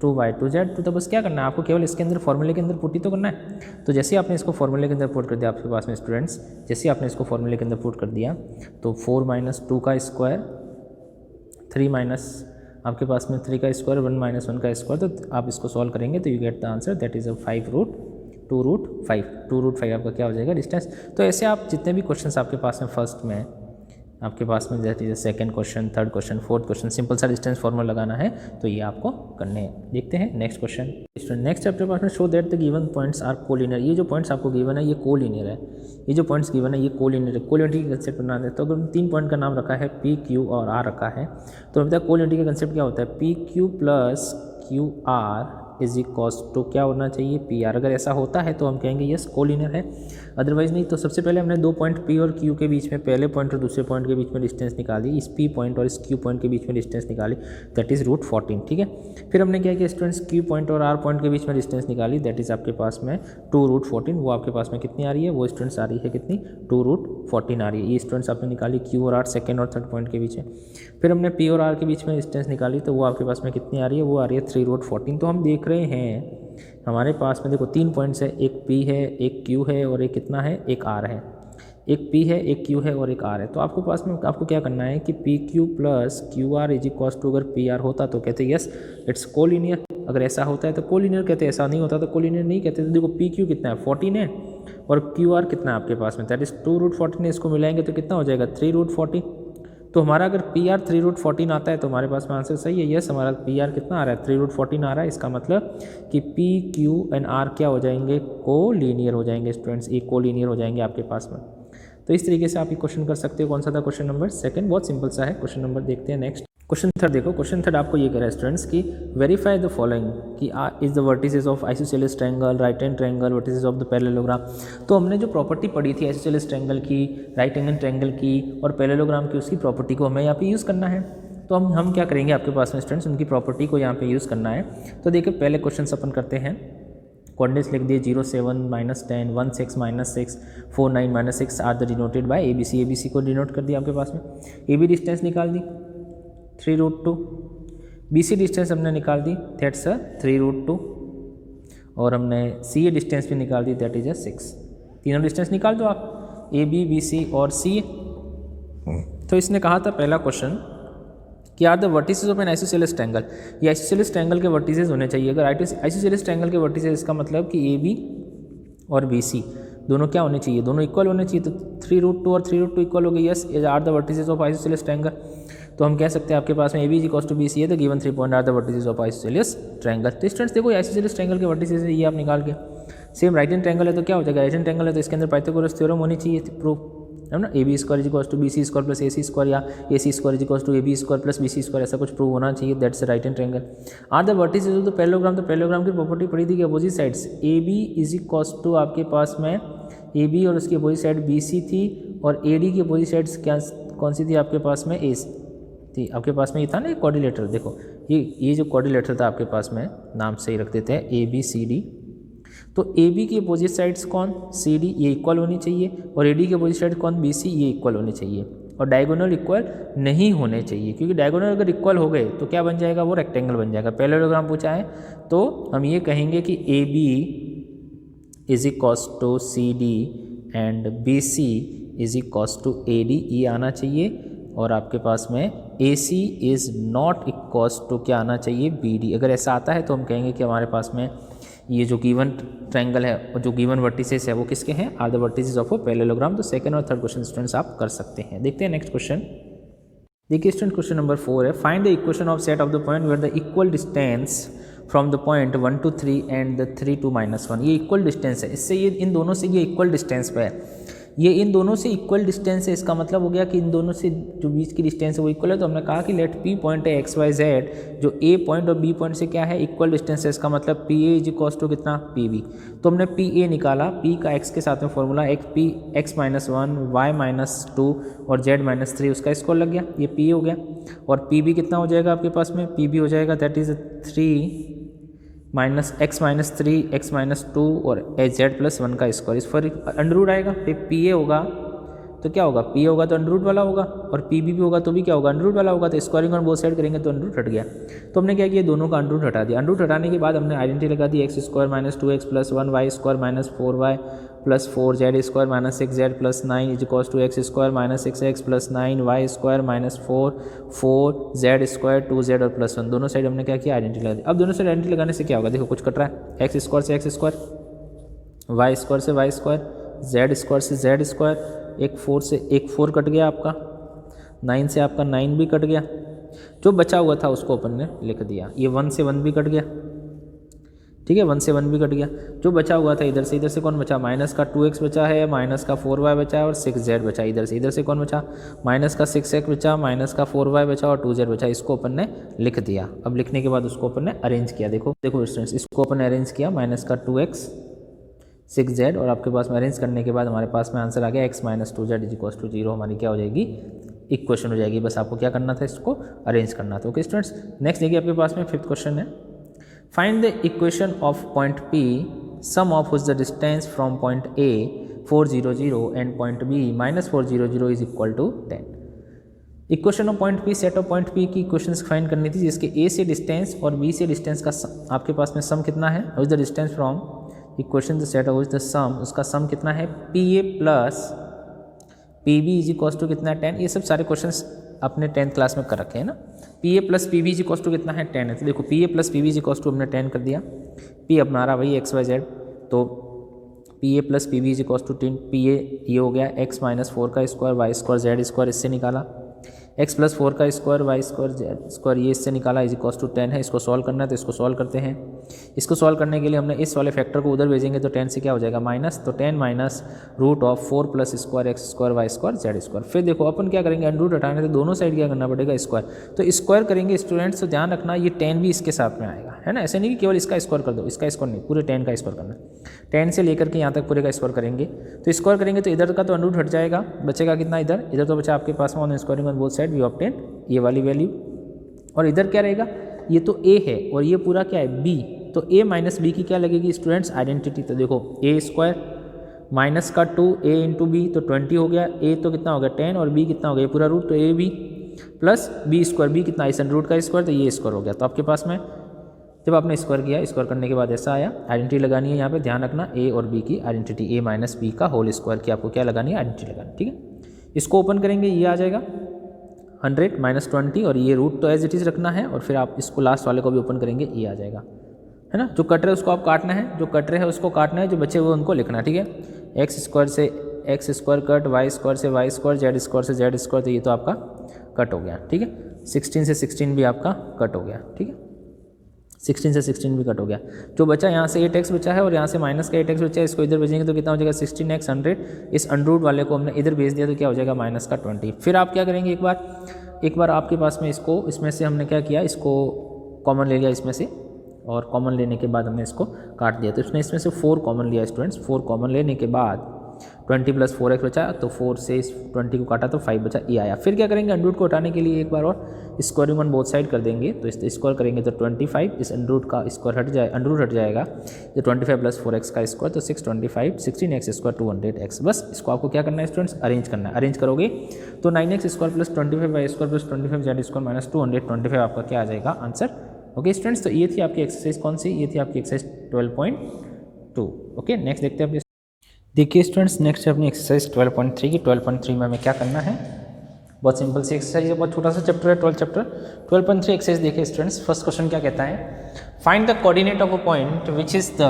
2 y2 z2। तो बस क्या करना है आपको, केवल इसके अंदर फॉर्मूले के अंदर पुट ही तो करना है। तो जैसे आपने इसको फॉर्मूले के अंदर पुट कर दिया आपके पास में स्टूडेंट्स, जैसे आपने इसको फॉर्मूले के अंदर पुट कर दिया तो 4 माइनस 2 का स्क्वायर, 3 माइनस आपके पास में 3 का स्क्वायर, 1 माइनस 1 का स्क्वायर। तो आप इसको सॉल्व करेंगे तो you get the answer that is 5 root 2 root 5। 2 root 5 आपका क्या हो जाएगा, डिस्टेंस। तो ऐसे आप जितने भी क्वेश्चंस आपके पास में फर्स्ट में आपके पास में that is second question, third question, fourth question, simple सा डिस्टेंस फॉर्मूला लगाना है तो ये आपको करने हैं। देखते हैं नेक्स्ट क्वेश्चन। नेक्स्ट चैप्टर पास में show that the given points are collinear. ये जो पॉइंट्स आपको गिवन है ये कोलिनियर है, ये जो पॉइंट्स गिवन है ये कोलिनियर है। कोलिनियरिटी के कंसेप्ट बना दे तो अगर 3 पॉइंट का नाम रखा है पी क्यू और आर रखा है तो अभी तक कोलिनियरिटी का कंसेप्ट क्या होता है, P Q plus Q R is equals to क्या होना चाहिए, पी आर। अगर ऐसा होता है तो हम कहेंगे यस कोलिनियर है, अदरवाइज नहीं। तो सबसे पहले हमने 2 पॉइंट पी और क्यू के बीच में, पहले पॉइंट और दूसरे पॉइंट के बीच में डिस्टेंस निकाली, इस पी पॉइंट और इस क्यू पॉइंट के बीच में डिस्टेंस निकाली दैट इज़ रूट 14। ठीक है, फिर हमने क्या किया स्टूडेंट्स, क्यू पॉइंट और आर पॉइंट के बीच में डिस्टेंस निकाली दैट इज़ आपके पास में 2 रूट 14। वो आपके पास में कितनी आ रही है, वो स्टूडेंट्स आ रही है कितनी, 2 रूट 14 आ रही है। ये स्टूडेंट्स आपने निकाली क्यू और आर सेकेंड और थर्ड पॉइंट के बीच में। फिर हमने पी और आर के बीच में डिस्टेंस निकाली तो वो आपके पास में कितनी आ रही है, वो आ रही है 3 रूट 14। तो हम देख रहे हैं हमारे पास में देखो 3 पॉइंट्स है, एक P है, एक Q है और एक कितना है, एक R है। एक P है, एक Q है और एक R है। तो आपको पास में आपको क्या करना है कि PQ plus QR is equals to, अगर PR होता तो कहते यस इट्स कोलिनियर, अगर ऐसा होता है तो कोलिनियर कहते, ऐसा नहीं होता तो कोलिनियर नहीं कहते। तो देखो PQ कितना है 14 है और QR कितना है आपके पास में दैट इज़ 2 रूट 14 है, इसको मिलाएंगे तो कितना हो जाएगा 3 रूट 14। तो हमारा अगर पी आर 3 रूट 14 आता है तो हमारे पास में आंसर सही है, यस हमारा पी आर कितना आ रहा है 3 रूट 14 आ रहा है। इसका मतलब कि पी क्यू एंड आर क्या हो जाएंगे, कोलिनियर हो जाएंगे स्टूडेंट्स, ये कोलिनियर हो जाएंगे आपके पास में। तो इस तरीके से आप ये क्वेश्चन कर सकते हो। कौन सा था क्वेश्चन नंबर सेकंड, बहुत सिंपल सा है। क्वेश्चन नंबर देखते हैं नेक्स्ट। क्वेश्चन थर्ड देखो, क्वेश्चन थर्ड आपको ये कह रहा है स्टूडेंट्स की वेरीफाई द फॉलोइंग कि is the vertices of isosceles triangle, right and triangle, vertices of the parallelogram. तो हमने जो प्रॉपर्टी पढ़ी थी आइसोसेलेस ट्रायंगल की, राइट एंगल ट्रायंगल की और पैरेललोग्राम की, उसकी प्रॉपर्टी को हमें यहाँ पे यूज़ करना है। तो हम क्या करेंगे आपके पास में स्टूडेंट्स, उनकी प्रॉपर्टी को यहाँ पे यूज़ करना है। तो देखिए पहले क्वेश्चन अपन करते हैं, कोऑर्डिनेट्स लिख दिए 0 7 -10 1 6 -6 4 9 -6 are the denoted by A B C. A B C को डिनोट कर दिया आपके पास में। ए बी डिस्टेंस निकाल दी 3 रूट 2, बी सी डिस्टेंस हमने निकाल दी दैट्स 3 रूट 2 और हमने सी ए डिस्टेंस भी निकाल दी दैट इज 6। तीनों डिस्टेंस निकाल दो आप, ए बी बी सी और सी। तो इसने कहा था पहला क्वेश्चन कि are the vertices of an isosceles triangle, ये आइसोसेलेस ट्रायंगल के वर्टिसेस होने चाहिए। अगर आइसोसेलेस ट्रायंगल के वर्टिसेस, इसका मतलब कि ए बी और बी सी दोनों क्या होने चाहिए, दोनों इक्वल होने चाहिए। तो 3√2 और 3√2 इक्वल हो गई, yes are the vertices of isosceles triangle. तो हम कह सकते हैं आपके पास में A B is equal to B C है, the given 3 point are the vertices of isosceles triangle. तो स्टूडेंट्स देखो आइसोसेलेस ट्रायंगल के वर्टिसेस ये आप निकाल के, सेम राइट हैंड ट्रायंगल है तो क्या हो जाएगा, राइट हैंड ट्रायंगल है तो इसके अंदर पाइथागोरस थ्योरम होनी चाहिए प्रूफ, है ना। A B square is equal to B C square plus A C square, या A C square is equal to A B square plus B C square, ऐसा कुछ प्रूव होना चाहिए। That's right hand triangle. Are the vertices of the parallelogram, तो parallelogram की property पड़ी थी कि opposite sides A B is equal to आपके पास में ए बी और उसकी अपोजिट साइड बी सी थी, और ए डी की अपोजिट साइड्स क्या कौन सी थी आपके पास में, ए थी। आपके पास में ये था ना एक क्वाड्रिलेटरल, देखो ये जो क्वाड्रिलेटरल था आपके पास में, नाम से ही रख देते हैं ए बी सी डी। तो ए बी की अपोजिट साइड्स कौन, सी डी, ये इक्वल होनी चाहिए, और ए डी की अपोजिट साइड कौन, बी सी, ये इक्वल होनी चाहिए। और डायगोनल इक्वल नहीं होने चाहिए, क्योंकि डायगोनल अगर इक्वल हो गए तो क्या बन जाएगा, वो रेक्टेंगल बन जाएगा। पैरेललोग्राम पूछा है तो हम ये कहेंगे कि A B is equals to C D and B C is equals to A D, ये आना चाहिए। और आपके पास में A C is not equals to क्या आना चाहिए, बी डी। अगर ऐसा आता है तो हम कहेंगे कि हमारे पास में ये जो गिवन ट्रायंगल है और जो गिवन वर्टिसेस है वो किसके हैं, are the vertices of a parallelogram. तो सेकंड और थर्ड क्वेश्चन स्टूडेंट्स आप कर सकते हैं। देखते हैं नेक्स्ट क्वेश्चन। देखिए स्टूडेंट क्वेश्चन नंबर 4 है, find the equation of set of the point where the equal distance from the point 1 to 3 and the 3 to -1। ये इक्वल डिस्टेंस है, इससे ये इन दोनों से ये इक्वल डिस्टेंस पे है, ये इन दोनों से इक्वल डिस्टेंस है। इसका मतलब हो गया कि इन दोनों से जो बीच की डिस्टेंस है वो इक्वल है। तो हमने कहा कि लेट पी पॉइंट है एक्स वाई जेड, जो ए पॉइंट और बी पॉइंट से क्या है, इक्वल डिस्टेंस है। इसका मतलब P A is equal to कितना, पी बी। तो हमने पी ए निकाला, पी का एक्स के साथ में फॉर्मूला एक्स -1 वाई -2 और जेड -3, उसका स्क्वायर लग गया, ये पी ए हो गया। और पी बी कितना हो जाएगा आपके पास में, पी बी हो जाएगा दैट इज 3 -x -3 x -2 और z +1 का स्क्वायर, इस पर अंडर रूट आएगा। फिर पी ए होगा तो क्या होगा, पी होगा तो अंडर रूट वाला होगा, और पी बी भी होगा तो भी क्या होगा, अंडर रूट वाला होगा। तो स्क्वायरिंग और बोथ साइड करेंगे तो अंडर रूट हट गया। तो हमने क्या किया, दोनों का अंडर रूट हटा दिया। अंडर रूट हटाने के बाद हमने आइडेंटिटी लगा दी, x² -2x + 1 y² -4y + 4 z² -6z + 9 is equal to x² -6x + 9 y² -4 4z² 2z और +1, दोनों साइड हमने क्या किया, आइडेंटिटी लगा दी। अब दोनों साइड आइडेंटिटी लगाने से क्या होगा, देखो कुछ कट रहा है, x² से x², y² से y², z² से z², एक 4 कट गया आपका, 9 से आपका 9 भी कट गया। जो बचा हुआ था उसको अपन ने लिख दिया, ये 1 से 1 भी कट गया, ठीक है, 1 से 1 भी कट गया। जो बचा हुआ था इधर से कौन बचा, माइनस का 2x बचा है, माइनस का 4y बचा है और 6z बचा। इधर से कौन बचा, माइनस का 6x बचा, माइनस का 4y बचा और 2z बचा। इसको अपन ने लिख दिया। अब लिखने के बाद उसको अपन ने अरेंज किया। देखो स्टूडेंट्स, इसको अपन ने अरेंज किया, माइनस का 2x 6z, और आपके पास में अरेंज करने के बाद हमारे पास में आंसर आ गया x - 2z = 0। हमारी क्या हो जाएगी, इक्वेशन हो जाएगी। बस आपको क्या करना था, इसको अरेंज करना था। ओके स्टूडेंट्स, नेक्स्ट देखिए आपके पास में 5th क्वेश्चन है, find the equation of point P, sum of the distance from point A 400 and point B -400 is equal to 10। Equation of point P, set of point P की equations find करनी थी, जिसके A से distance और B से distance का आपके पास में सम कितना है, with the distance from equation the set of the sum, उसका सम कितना है, PA + PB is equal to कितना है, 10। ये सब सारे क्वेश्चंस अपने 10th क्लास में कर रखे हैं ना। PA + PB is equal to कितना है, 10 है। तो देखो PA + PB is equal to हमने 10 कर दिया। P अपना रहा वही x y z, तो PA + PB is equal to 10। PA ये हो गया x - 4 का स्क्वायर y² z², इससे निकाला, x + 4 का स्क्वायर y² z² ये इससे निकाला, इज इक्वल टू 10 है। इसको सॉल्व करना है तो इसको सॉल्व करते हैं। इसको सॉल्व करने के लिए हमने इस वाले फैक्टर को उधर भेजेंगे तो 10 से क्या हो जाएगा, माइनस, तो 10 - √4 + स्क्वायर x² y² z²। फिर देखो अपन क्या करेंगे, अंडर रूट हटाने से दोनों साइड क्या करना पड़ेगा, स्क्वायर। तो स्क्वायर करेंगे स्टूडेंट्स, तो ध्यान रखना ये 10 भी इसके साथ में आएगा, है ना। ऐसे नहीं कि केवल इसका स्क्वायर कर दो, इसका स्क्वायर नहीं, पूरे 10 का स्क्वायर करना। 10 से लेकर के यहाँ तक पूरे का स्क्वायर करेंगे। तो स्क्वायर करेंगे तो इधर का तो अंडर रूट हट जाएगा, बचेगा कितना, इधर तो बचा आपके पास में on squaring on both side we obtain ये वाली वैल्यू। और इधर क्या रहेगा, ये तो a है और ये पूरा क्या है, b। तो a - b की क्या लगेगी स्टूडेंट्स, आइडेंटिटी। तो देखो a² माइनस का 2a × b तो 20 हो गया, a तो कितना हो गया 10 और b कितना हो गया पूरा रूट, तो ab + b² b कितना, इस अंडर रूट का स्क्वायर, तो ये स्क्वायर हो गया। तो आपके पास में जब आपने स्क्वायर किया, स्क्वायर करने के बाद ऐसा आया, आइडेंटिटी लगानी है यहाँ पे, ध्यान रखना ए और बी की आइडेंटिटी, ए माइनस बी का होल स्क्वायर की आपको क्या लगानी है, आइडेंटिटी लगानी, ठीक है। इसको ओपन करेंगे, ये आ जाएगा 100 माइनस 20 और ये रूट तो एज इट इज़ रखना है, और फिर आप इसको लास्ट वाले को भी ओपन करेंगे, ये आ जाएगा, है ना। जो कट रहे उसको आप काटना है, जो कट रहे हैं उसको काटना है, जो बचे हुए उनको लिखना है, ठीक है। एक्स स्क्वायर से x square cut, y square से वाई स्क्वायर, जेड स्क्वायर से जेड स्क्वायर, तो ये तो आपका कट हो गया, ठीक है। 16 से 16 भी आपका कट हो गया, ठीक है। 16 से 16 भी कट हो गया। जो बचा यहाँ से 8x बचा है और यहाँ से माइनस का 8x बचा है, इसको इधर भेजेंगे तो कितना हो जाएगा 16x 100। इस अंडरूट वाले को हमने इधर भेज दिया तो क्या हो जाएगा माइनस का 20। फिर आप क्या करेंगे, एक बार आपके पास में इसको, इसमें से हमने क्या किया, इसको कॉमन ले लिया इसमें से, और कॉमन लेने के बाद हमने इसको काट दिया, तो इसने इसमें से 4 कॉमन लिया स्टूडेंट्स। 4 कॉमन लेने के बाद 20 प्लस 4x बचा, तो 4 से इस 20 को काटा तो 5 बचा, ये आया। फिर क्या करेंगे, अंडरूट को हटाने के लिए एक बार और स्क्वायरिंग ऑन बोथ साइड कर देंगे, तो इस स्क्वायर करेंगे तो 25, इस अंडरूट का स्क्वायर हट जाए, अंडरूट हट जाएगा, तो 25 प्लस 4x का स्क्वायर, तो 625, 16x स्क्वायर 200x। बस इसको आपको क्या करना है स्टूडेंट्स, अरेंज करना है। अरेंज करोगे तो 9x square plus 25y square plus 25z square minus 225 आपका क्या आ जाएगा आंसर। ओके स्टूडेंट्स, तो ये थी आपकी एक्सरसाइज कौन सी, ये थी आपकी एक्सरसाइज 12.2। ओके नेक्स्ट देखते हैं अपनी, देखिए स्टूडेंट्स नेक्स्ट है अपनी एक्सरसाइज 12.3 की। 12.3 में हमें क्या करना है, बहुत सिंपल सी एक्सरसाइज है, बहुत छोटा सा चैप्टर है 12 चैप्टर। 12.3 एक्सरसाइज देखिए स्टूडेंट्स, फर्स्ट क्वेश्चन क्या कहता है, find the coordinate of a point which is the,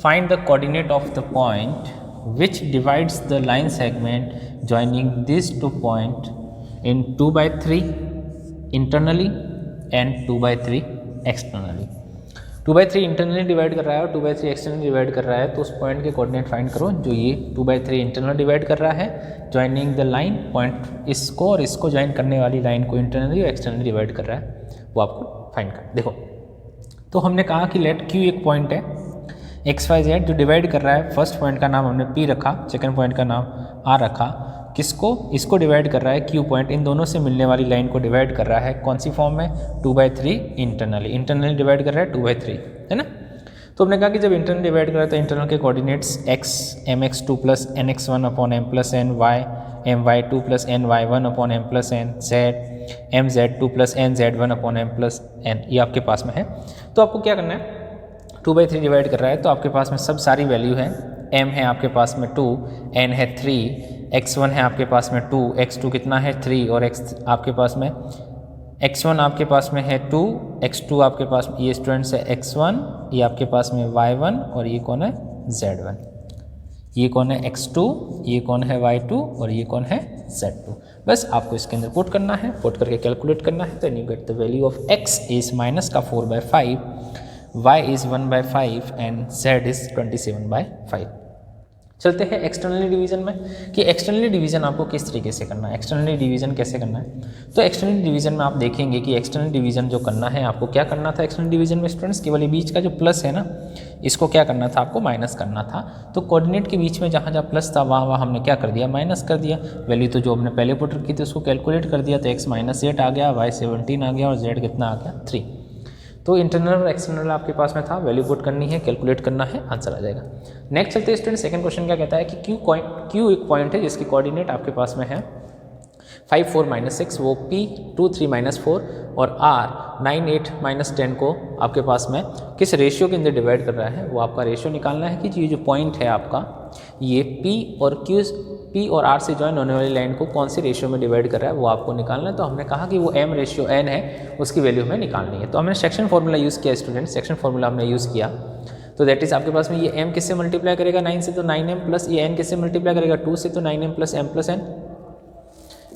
find the coordinate of the point which divides the line segment joining this two point in 2/3 internally and 2/3 externally. 2/3 internally divide कर रहा है और 2/3 externally divide कर रहा है, तो उस point के कोऑर्डिनेट फाइंड करो जो ये 2/3 इंटरनल डिवाइड कर रहा है, जॉइनिंग द लाइन पॉइंट इसको और इसको ज्वाइन करने वाली लाइन को इंटरनली और एक्सटर्नली डिवाइड कर रहा है, वो आपको फाइंड कर। देखो तो हमने कहा कि लेट Q एक पॉइंट है XYZ जो डिवाइड कर रहा है, फर्स्ट पॉइंट का नाम हमने P रखा, सेकेंड पॉइंट का नाम R रखा, किसको, इसको डिवाइड कर रहा है Q पॉइंट, इन दोनों से मिलने वाली लाइन को डिवाइड कर रहा है, कौन सी फॉर्म में, 2/3 इंटरनली, इंटरनली डिवाइड कर रहा है 2/3, है ना। तो हमने कहा कि जब इंटरनल डिवाइड कर रहा है तो इंटरनल के coordinates x mx2 plus nx1 upon m plus n, y my2 plus ny1 upon m plus n, z mz2 plus nz1 upon m plus n, ये आपके पास में है। तो आपको क्या करना है, 2/3 डिवाइड कर रहा है तो आपके पास में सब सारी वैल्यू है, m है आपके पास में 2, n है 3, x1 है आपके पास में 2, x2 कितना है 3, और x आपके पास में x1 आपके पास में है 2, x2 आपके पास में, ये स्टूडेंट्स है x1, ये आपके पास में y1 और ये कौन है z1, ये कौन है x2, ये कौन है y2 और ये कौन है z2। बस आपको इसके अंदर पुट करना है, पुट करके कैलकुलेट करना है, तो you get the value of x is minus का 4/5, y is 1/5 and z is 27/5। चलते हैं एक्सटर्नली डिवीजन में, कि एक्सटर्नली डिवीजन आपको किस तरीके से करना है, एक्सटर्नली डिवीजन कैसे करना है। तो एक्सटर्नली डिवीजन में आप देखेंगे कि एक्सटर्नल डिवीजन जो करना है आपको क्या करना था एक्सटर्नल डिवीजन में स्टूडेंट्स, केवल ये बीच का जो प्लस है ना, इसको क्या करना था आपको माइनस करना था। तो कोऑर्डिनेट के बीच में जहाँ जहाँ प्लस था वहाँ हमने क्या कर दिया, माइनस कर दिया। वैल्यू तो जो हमने पहले पुट रखी थी उसको कैलकुलेट कर दिया, तो x -8 आ गया, y 17 आ गया और z कितना आ गया 3। तो इंटरनल और एक्सटर्नल आपके पास में था, वैल्यू पुट करनी है, कैलकुलेट करना है, आंसर आ जाएगा। नेक्स्ट चलते हैं स्टूडेंट, सेकंड क्वेश्चन क्या कहता है कि Q एक पॉइंट है जिसकी कोऑर्डिनेट आपके पास में है 5 4 -6, वो P 2 3 -4 और R 9 8 -10 को आपके पास में किस रेशियो के अंदर डिवाइड कर रहा है, वो आपका रेशियो निकालना है कि ये जो पॉइंट है आपका, ये P और R से ज्वाइन होने वाली लाइन को कौन सी रेशियो में डिवाइड कर रहा है वो आपको निकालना है। तो हमने कहा कि वो m/n है, उसकी वैल्यू हमें निकालनी है। तो हमने सेक्शन फार्मूला यूज़ किया स्टूडेंट, सेक्शन फार्मूला हमने यूज़ किया, तो दैट इज़ आपके पास में ये m किससे मल्टीप्लाई करेगा 9 से, तो 9m प्लस ये n किससे मल्टीप्लाई करेगा 2 से, तो 9m plus m plus n।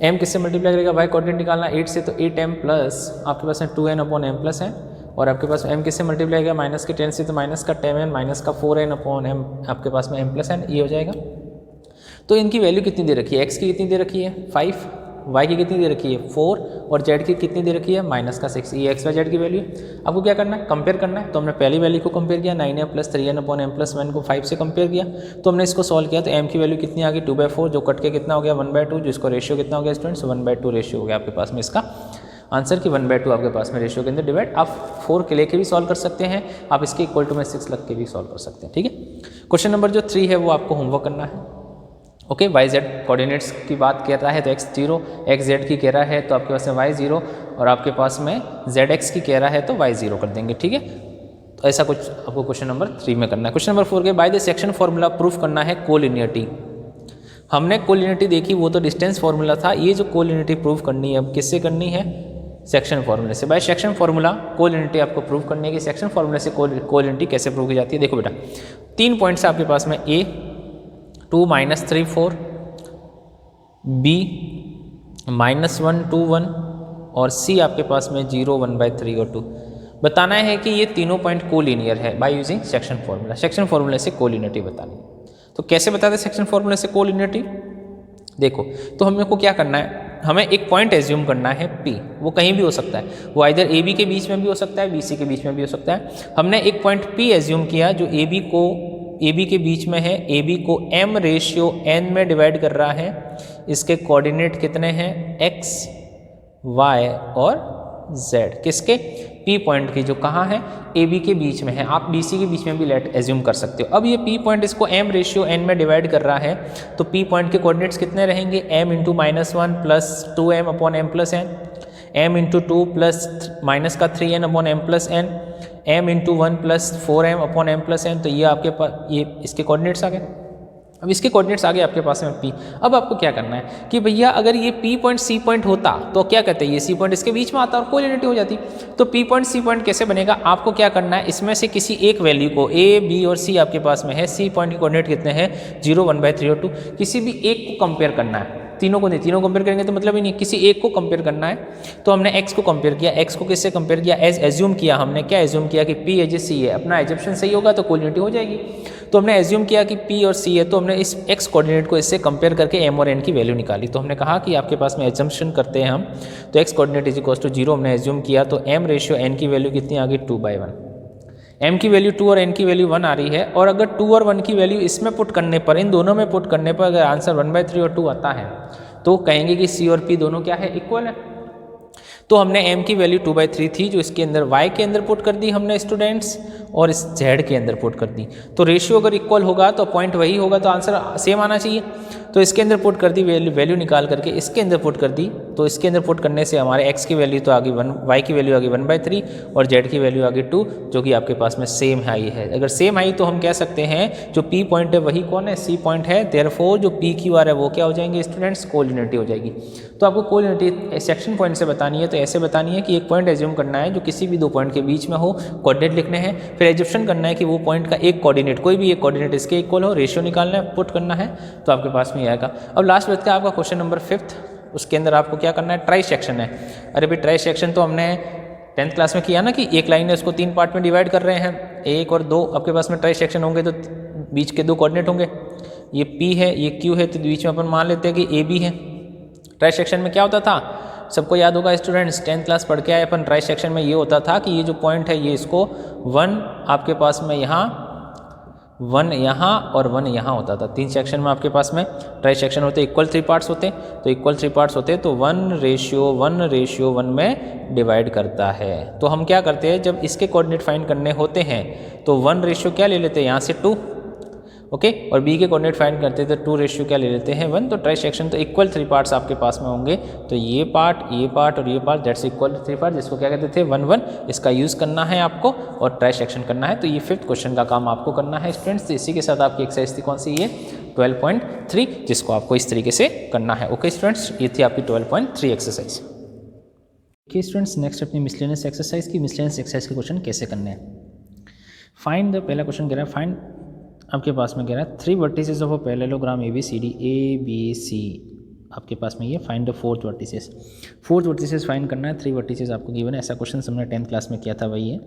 m किससे मल्टीप्लाई करेगा, y कोऑर्डिनेट निकालना 8 से, तो 8m प्लस आपके पास में 2n upon m plus n, और आपके पास m किससे मल्टीप्लाई करेगा माइनस के 10 से, तो माइनस का 10n माइनस का 4n अपॉन m, आपके पास में m प्लस n, ये हो जाएगा। तो इनकी वैल्यू कितनी दे रखी है, x की कितनी दे रखी है 5, y की कितनी दे रखी है 4 और z की कितनी दे रखी है -6। ये x y z की वैल्यू आपको क्या करना है, कंपेयर करना है। तो हमने पहली वैल्यू को कंपेयर किया, 9m plus 3n upon m plus 1 को 5 से कंपेयर किया, तो हमने इसको सॉल्व किया, तो m की वैल्यू कितनी आ गई 2/4, जो कट के कितना हो गया 1/2, जिसको रेशियो कितना हो गया स्टूडेंट्स 1/2 रेशियो हो गया आपके पास में इसका आंसर की 1/2 आपके पास में रेशियो के अंदर डिवाइड। आप 4 के लेके भी सॉल्व कर सकते हैं, आप इसके इक्वल टू में 6 लग के भी सॉल्व कर सकते हैं, ठीक है। क्वेश्चन नंबर जो 3 है वो आपको होमवर्क करना है, ओके, वाई जेड कोऑर्डिनेट्स की बात कर रहा है तो एक्स 0, एक्स जेड की कह रहा है तो आपके पास में वाई 0, और आपके पास में जेड एक्स की कह रहा है तो वाई 0 कर देंगे, ठीक है। तो ऐसा कुछ आपको क्वेश्चन नंबर 3 में करना है। क्वेश्चन नंबर 4 के by the section formula proof करना है कोलिनियरिटी। हमने कोलिनियरिटी देखी, वो तो डिस्टेंस फॉर्मूला था, ये जो कोलिनियरिटी प्रूफ करनी है अब किससे करनी है, सेक्शन फार्मूले से। बाय सेक्शन फार्मूला कोलिनियरिटी आपको प्रूव करनी है कि सेक्शन फार्मूले से कोलिनियरिटी कैसे प्रूव की जाती है। देखो बेटा 3 पॉइंट्स आपके पास में, ए 2 - 3 4, बी -1 2 1 और सी आपके पास में 0 1/3 और 2। बताना है कि ये तीनों पॉइंट कोलिनियर है by using section formula. Section फार्मूले से कोलिनियरिटी बतानी है। तो कैसे बताते हैं सेक्शन फार्मूले से कोलिनियरिटी, देखो तो हमें को क्या करना है, हमें एक पॉइंट एज्यूम करना है P, वो कहीं भी हो सकता है, वो आइदर AB के बीच में भी हो सकता है, BC के बीच में भी हो सकता है। हमने एक पॉइंट P एज्यूम किया जो AB के बीच में है, AB को m/n में डिवाइड कर रहा है। इसके कोऑर्डिनेट कितने हैं, x y और z, किसके, P पॉइंट की, जो कहाँ है, AB के बीच में है। आप BC के बीच में भी लेट एज्यूम कर सकते हो। अब ये P पॉइंट इसको m/n में डिवाइड कर रहा है तो P पॉइंट के कोऑर्डिनेट्स कितने रहेंगे, m × -1 + 2m/m+n, m × 2 + -3n/m+n, m × 1 + 4m/m+n। तो ये आपके पास ये इसके कोऑर्डिनेट्स आ गए। अब इसके कोऑर्डिनेट्स आ गए आपके पास में P। अब आपको क्या करना है कि भैया अगर ये P पॉइंट C पॉइंट होता तो क्या कहते हैं, ये C पॉइंट इसके बीच में आता और कोलिनियरिटी हो जाती। तो P पॉइंट C पॉइंट कैसे बनेगा, आपको क्या करना है, इसमें से किसी एक वैल्यू को, A B और C आपके पास में है, C पॉइंट के कोऑर्डिनेट कितने हैं, 0 1/3 और 2, किसी भी एक को कंपेयर करना है, तीनों को नहीं, तीनों कंपेयर करेंगे तो मतलब ही नहीं, किसी एक को कंपेयर करना है। तो हमने x को कंपेयर किया, x को किससे कंपेयर किया, एज्यूम किया हमने, क्या एज्यूम किया कि P एज C है, अपना एजप्शन सही होगा तो कोलिनियरिटी हो जाएगी। तो हमने एज्यूम किया कि P और C है, तो हमने इस x कोऑर्डिनेट को इससे कंपेयर करके m और n की वैल्यू निकाली। तो हमने कहा कि आपके पास में एजम्पशन करते हैं हम, तो x कोऑर्डिनेट = 0 हमने एज्यूम किया, तो m/n की वैल्यू कितनी आ गई, 2/1। m की वैल्यू 2 और n की वैल्यू 1 आ रही है, और अगर 2 और 1 की वैल्यू इसमें पुट करने पर, इन दोनों में पुट करने पर अगर आंसर 1/3 और 2 आता है तो कहेंगे कि C और P दोनों क्या है, इक्वल है। तो हमने m की वैल्यू 2/3 थी जो इसके अंदर y के अंदर पुट कर दी हमने स्टूडेंट्स, और इस z के अंदर पुट कर दी। तो रेशियो अगर इक्वल होगा तो पॉइंट वही होगा, तो आंसर सेम आना चाहिए। तो इसके अंदर पुट कर दी वैल्यू निकाल करके इसके अंदर पुट कर दी, तो इसके अंदर पुट करने से हमारे x की वैल्यू तो आ गई 1, y की वैल्यू आ गई 1/3 और z की वैल्यू आ गई 2, जो कि आपके पास में सेम आई है। अगर सेम आई तो हम कह सकते हैं जो P पॉइंट है वही कौन है, C पॉइंट है। देयरफॉर जो P Q R है वो क्या हो जाएंगे स्टूडेंट्स, कोलिनियरिटी हो जाएगी। तो आपको कोलिनियरिटी सेक्शन पॉइंट से बतानी है, तो ऐसे बतानी है कि एक पॉइंट एज्यूम करना है जो किसी भी दो पॉइंट के बीच में हो, कोऑर्डिनेट लिखने हैं, फिर एज्यूम्पशन करना है कि वो पॉइंट का एक कोऑर्डिनेट, कोई भी एक कोऑर्डिनेट इसके इक्वल हो, रेशियो निकालना है, पुट करना है, तो आपके पास में आएगा। अब लास्ट बचता है आपका क्वेश्चन नंबर 5, उसके अंदर आपको क्या करना है, ट्राई सेक्शन है। अरे भाई ट्राई सेक्शन तो हमने 10th क्लास में किया ना, कि एक लाइन है उसको 3 पार्ट में डिवाइड कर रहे हैं, 1 और 2 आपके पास में ट्राई सेक्शन होंगे तो बीच के 2 कोऑर्डिनेट होंगे, ये P है ये Q है, तो बीच में अपन मान लेते हैं कि AB है। ट्राई सेक्शन में क्या होता था, सबको याद होगा स्टूडेंट्स, 10th क्लास पढ़ के आए अपन, ट्राई सेक्शन में ये होता था कि ये जो पॉइंट है ये इसको 1 आपके पास में यहाँ, 1 यहाँ और 1 यहाँ होता था। 3 सेक्शन में आपके पास में ट्राई सेक्शन होते, इक्वल 3 पार्ट्स होते, तो इक्वल 3 पार्ट्स होते तो 1:1:1 में डिवाइड करता है। तो हम क्या करते हैं, जब इसके कोऑर्डिनेट फाइंड करने होते हैं तो 1 क्या ले लेते हैं यहाँ से 2, ओके, और बी के कोऑर्डिनेट फाइंड करते हैं तो 2 क्या ले लेते हैं 1। तो ट्राई सेक्शन तो इक्वल 3 पार्ट्स आपके पास में होंगे, तो ये पार्ट और ये पार्ट, दैट्स इक्वल 3 पार्ट, जिसको क्या कहते थे 1:1। इसका यूज़ करना है आपको और ट्राई सेक्शन करना है। तो ये 5th क्वेश्चन का काम आपको करना है स्टूडेंट्स। तो इसी के साथ आपकी एक्सरसाइज थी कौन सी, ये 12.3, जिसको आपको इस तरीके से करना है। ओके स्टूडेंट्स, ये थी आपकी 12.3 एक्सरसाइज। ओके स्टूडेंट्स, नेक्स्ट अपनी मिसलेनियस एक्सरसाइज की, मिसलेनियस एक्सरसाइज के क्वेश्चन कैसे करने हैं। फाइंड द, पहला क्वेश्चन कह रहा है फाइंड, आपके पास में कह रहा है 3 vertices of a parallelogram ABCD, ABC आपके पास में ये, find the 4th vertices. 4th vertices find करना है, 3 वर्टिसेस आपको गिवन है। ऐसा क्वेश्चन हमने 10th क्लास में किया था वही है।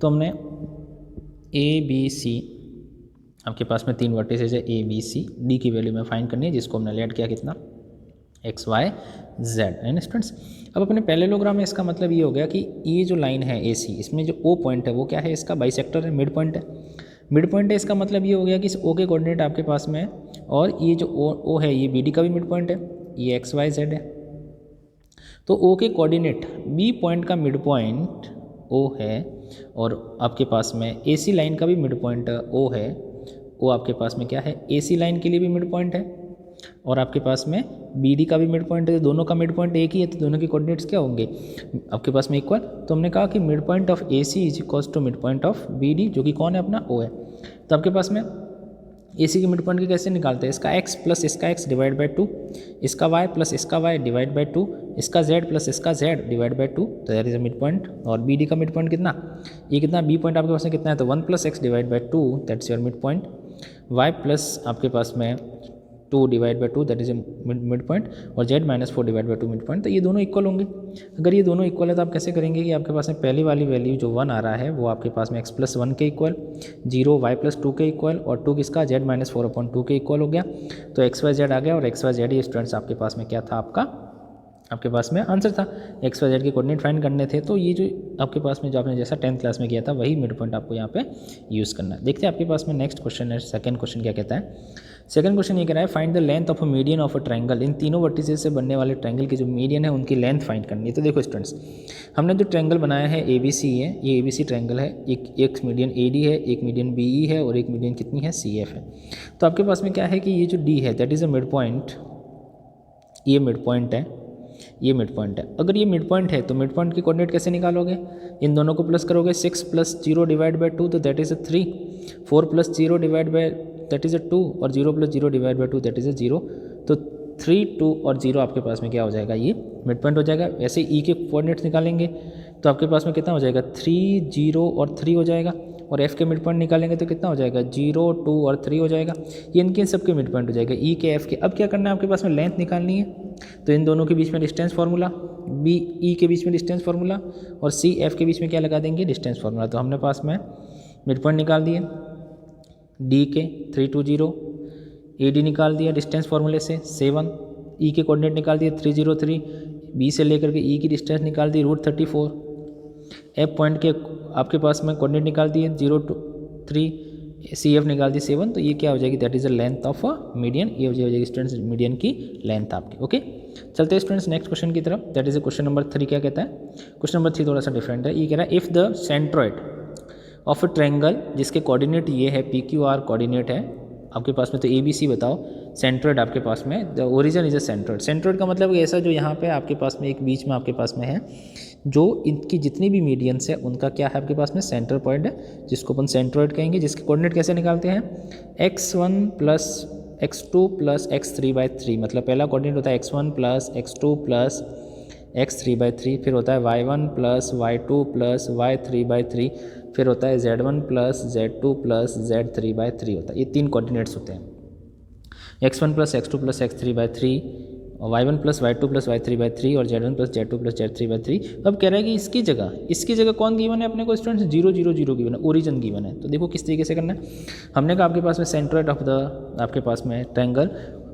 तो हमने ABC आपके पास में 3 वर्टिसेस है, ABC, D की वैल्यू में फाइंड करनी है, जिसको हमने लेट किया कितना, x y z है ना स्टूडेंट्स। अब अपने पैरेललोग्राम में इसका मतलब ये हो गया कि ये जो लाइन है AC, इसमें जो O पॉइंट है वो क्या है, इसका बाइसेक्टर है, मिड पॉइंट है। मिड पॉइंट है, इसका मतलब ये हो गया कि इस O के कोऑर्डिनेट आपके पास में है, और ये जो O है ये BD का भी मिड पॉइंट है, ये x y z है। तो O के कोऑर्डिनेट B पॉइंट का मिड पॉइंट O है, और आपके पास में AC लाइन का भी मिड पॉइंट O है। O आपके पास में क्या है, AC लाइन के लिए भी मिड पॉइंट है, और आपके पास में बी डी का भी मिड पॉइंट है, दोनों का मिड पॉइंट एक ही है, तो दोनों के कोऑर्डिनेट्स क्या होंगे आपके पास में इक्वल। तो हमने कहा कि mid point of A C is equals to mid point of B D, जो कि कौन है अपना ओ है। तो आपके पास में ए सी के मिड पॉइंट की कैसे निकालते हैं, इसका x प्लस इसका x डिवाइड बाई 2, इसका y प्लस इसका y डिवाइड बाई 2, इसका z प्लस इसका z डिवाइड बाई 2, तो that is a mid point. और बी डी का मिड पॉइंट कितना, ये कितना बी पॉइंट आपके पास में कितना है, तो 1 plus x divide by 2 that's your mid point, y plus आपके पास में 2 divide by 2 that is mid point, और z minus 4 divide by 2 mid point. तो ये दोनों इक्वल होंगे। अगर ये दोनों इक्वल है तो आप कैसे करेंगे कि आपके पास में पहली वाली वैल्यू जो 1 आ रहा है वो आपके पास में x प्लस 1 के इक्वल, 0 y प्लस 2 के इक्वल, और 2 किसका z माइनस 4/2 के इक्वल हो गया। तो एक्स वाई जेड आ गया, और एक्स वाई जेड ये स्टूडेंट्स आपके पास में क्या था, आपके पास में आंसर था। एक्स वाई जेड के कोऑर्डिनेट फाइंड करने थे, तो ये जो आपके पास में जो आपने जैसा 10th क्लास में किया था वही मिड पॉइंट आपको यहाँ पे यूज़ करना है। देखते हैं आपके पास में नेक्स्ट क्वेश्चन है, सेकंड क्वेश्चन क्या कहता है। सेकंड क्वेश्चन ये कह रहा है find the length of a median of a triangle. इन तीनों वर्टिसेस से बनने वाले ट्रायंगल की जो मीडियन है उनकी लेंथ फाइंड करनी है। तो देखो स्टूडेंट्स, हमने जो ट्रायंगल बनाया है ए बी सी है, ये ए बी सी ट्रायंगल है, एक मीडियन ए डी है, एक मीडियन बी ई है, और एक मीडियन कितनी है सी एफ है। तो आपके पास में क्या है कि ये जो डी है that is a mid point, ये मिड पॉइंट है, ये मिड पॉइंट है। अगर ये मिड पॉइंट है तो मिड पॉइंट की कोऑर्डिनेट कैसे निकालोगे, इन दोनों को प्लस करोगे, 6 प्लस 0 डिवाइड बाई 2 तो that is a 3, 4 plus 0 divide by that is a 2, और 0 plus 0 divide by 2 that is a 0। तो 3, 2 और 0 आपके पास में क्या हो जाएगा, ये मिड पॉइंट हो जाएगा। वैसे ई के कोऑर्डिनेट्स निकालेंगे तो आपके पास में कितना हो जाएगा, 3, 0 और 3 हो जाएगा, और एफ के मिड पॉइंट निकालेंगे तो कितना हो जाएगा, 0, 2 और 3 हो जाएगा। ये इनके सबके मिड पॉइंट हो जाएगा, ई के एफ के। अब क्या करना है, आपके पास में लेंथ निकालनी है, तो इन दोनों के बीच में डिस्टेंस फार्मूला, बी ई के बीच में डिस्टेंस फार्मूला, और सी एफ के बीच में क्या लगा देंगे, डिस्टेंस फार्मूला। तो हमने पास में मिड पॉइंट निकाल दिए डी के 320, ए डी निकाल दिया डिस्टेंस फार्मूले से 7, ई के कोऑर्डिनेट निकाल दिए 303, बी से लेकर के ई की डिस्टेंस निकाल दी √34, एफ पॉइंट के आपके पास में कोऑर्डिनेट निकाल दिए 0 to 3, सी एफ निकाल दी 7। तो ये क्या हो जाएगी, that is the length of a median, ये हो जाएगी स्टूडेंट्स मीडियन की लेंथ आपकी। ओके, चलते हैं स्टूडेंट्स नेक्स्ट क्वेश्चन की तरफ, दैट इज क्वेश्चन नंबर 3। क्या कहता है, क्वेश्चन नंबर 3 थोड़ा सा डिफरेंट है। ये कह रहा है if the centroid of a triangle, जिसके कोऑर्डिनेट ये है पी क्यू आर कोऑर्डिनेट है आपके पास में, तो ए बी सी बताओ, सेंट्रोइड आपके पास में, the origin is a centroid. Centroid का मतलब ऐसा जो यहाँ पे आपके पास में एक बीच में आपके पास में है, जो इनकी जितनी भी मीडियंस है उनका क्या है आपके पास में सेंटर पॉइंट है, जिसको अपन सेंट्रोइड कहेंगे। जिसके कोऑर्डिनेट कैसे निकालते हैं, x1 plus x2 plus x3/3, मतलब पहला कोऑर्डिनेट होता है x1 plus x2 plus x3/3, फिर होता है y1 plus y2 plus y3/3, फिर होता है z1 plus z2 plus z3/3 होता है। ये 3 कोऑर्डिनेट्स होते हैं, x1 plus x2 plus x3/3, y1 plus y2 plus y3/3, और z1 plus z2 plus z3/3। अब कह रहा है कि इसकी जगह कौन गिवन है अपने को स्टूडेंट्स, 0 0 0 गिवन है, ओरिजिन गिवन है। तो देखो किस तरीके से करना है, हमने कहा आपके पास में सेंट्रोइड ऑफ द आपके पास में triangle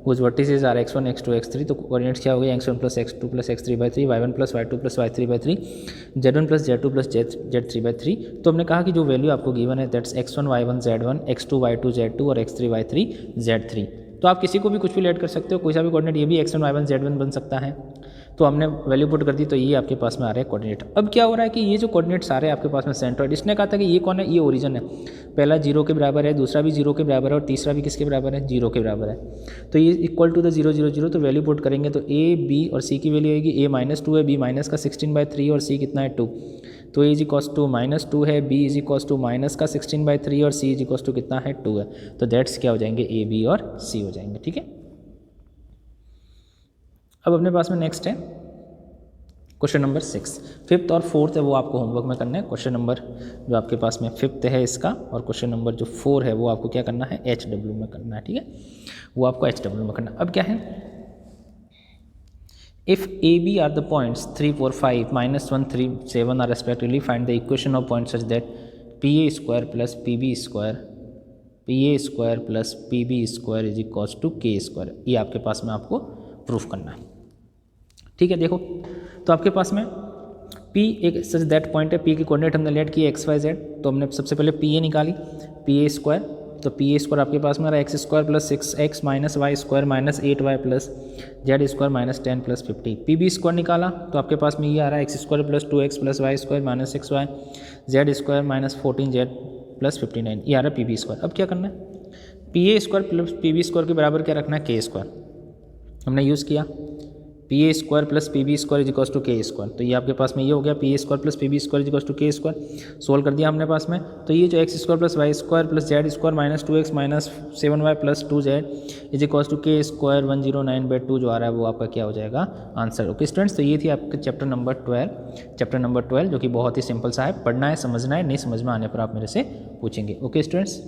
whose vertices are x1 x2 x3, तो कोऑर्डिनेट्स क्या हो गए, x1 plus x2 plus x3/3, y1 plus y2 plus y3/3, z1 plus z2 plus z3/3। तो हमने कहा कि जो वैल्यू आपको गिवन है that's x1 y1 z1, x2 y2 z2 और x3 y3 z3। तो आप किसी को भी कुछ भी ऐड कर सकते हो, कोई सा भी कोऑर्डिनेट, ये भी x1 y1 z1 बन सकता है। तो हमने वैल्यू पुट कर दी, तो ये आपके पास में आ रहा है कोऑर्डिनेट। अब क्या हो रहा है कि ये जो कोऑर्डिनेट्स आ रहे हैं आपके पास में सेंट्रोइड, इसने कहा था कि ये कौन है, ये ओरिजिन है, पहला 0 के बराबर है, दूसरा भी 0 के बराबर है, और तीसरा भी किसके बराबर है, 0 के बराबर है। तो ये इक्वल टू द 0 0 0, तो वैल्यू पुट करेंगे तो a b और c की वैल्यू आएगी, a -2 है, b माइनस का 16/3 और c कितना है 2, तो a इज इक्वल्स टू -2 है, b is equals to minus का 16/3 और c इज इक्वल्स टू कितना है 2 है। तो दैट्स क्या हो जाएंगे, a b और c हो जाएंगे। ठीक है, अब अपने पास में नेक्स्ट है क्वेश्चन नंबर 6। फिफ्थ और फोर्थ है वो आपको होमवर्क में करना है। क्वेश्चन नंबर जो आपके पास में फिफ्थ है इसका, और क्वेश्चन नंबर जो 4 है वो आपको क्या करना है, HW में करना है। ठीक है, वो आपको HW में करना है। अब क्या है, if AB are the points 3 4 5 -1 3 7 are respectively, find the equation of point such that PA² plus PA² plus PB² is equals to K²। ये आपके पास में आपको प्रूफ करना है। ठीक है, देखो तो आपके पास में P एक सच दैट पॉइंट है, P की कोऑर्डिनेट हमने लेट की XYZ, तो हमने सबसे पहले PA निकाली, PA², तो PA² आपके पास में आ रहा है x² plus 6x minus y² minus 8y plus z² minus 10 plus 50। PB² निकाला तो आपके पास में ये आ रहा है x² plus 2x plus y² minus 6y, z² minus 14z plus 59, ये आ रहा है PB²। अब क्या करना है, PA² प्लस PB² के बराबर क्या रखना है, K²। हमने यूज़ किया P A square plus P B square is equals to K square, तो ये आपके पास में ये हो गया P A square plus P B square is equals to K square. Solve कर दिया हमने पास में, तो ये जो x square plus y square plus z square minus 2x minus 7y plus 2z is equals to K square 109/2 जो आ रहा है वो आपका क्या हो जाएगा आंसर। ओके स्टूडेंट्स, तो ये थी आपके चैप्टर नंबर 12 जो कि बहुत ही सिंपल सा है, पढ़ना है समझना है, नहीं समझ में आने पर आप मेरे से पूछेंगे। Okay students.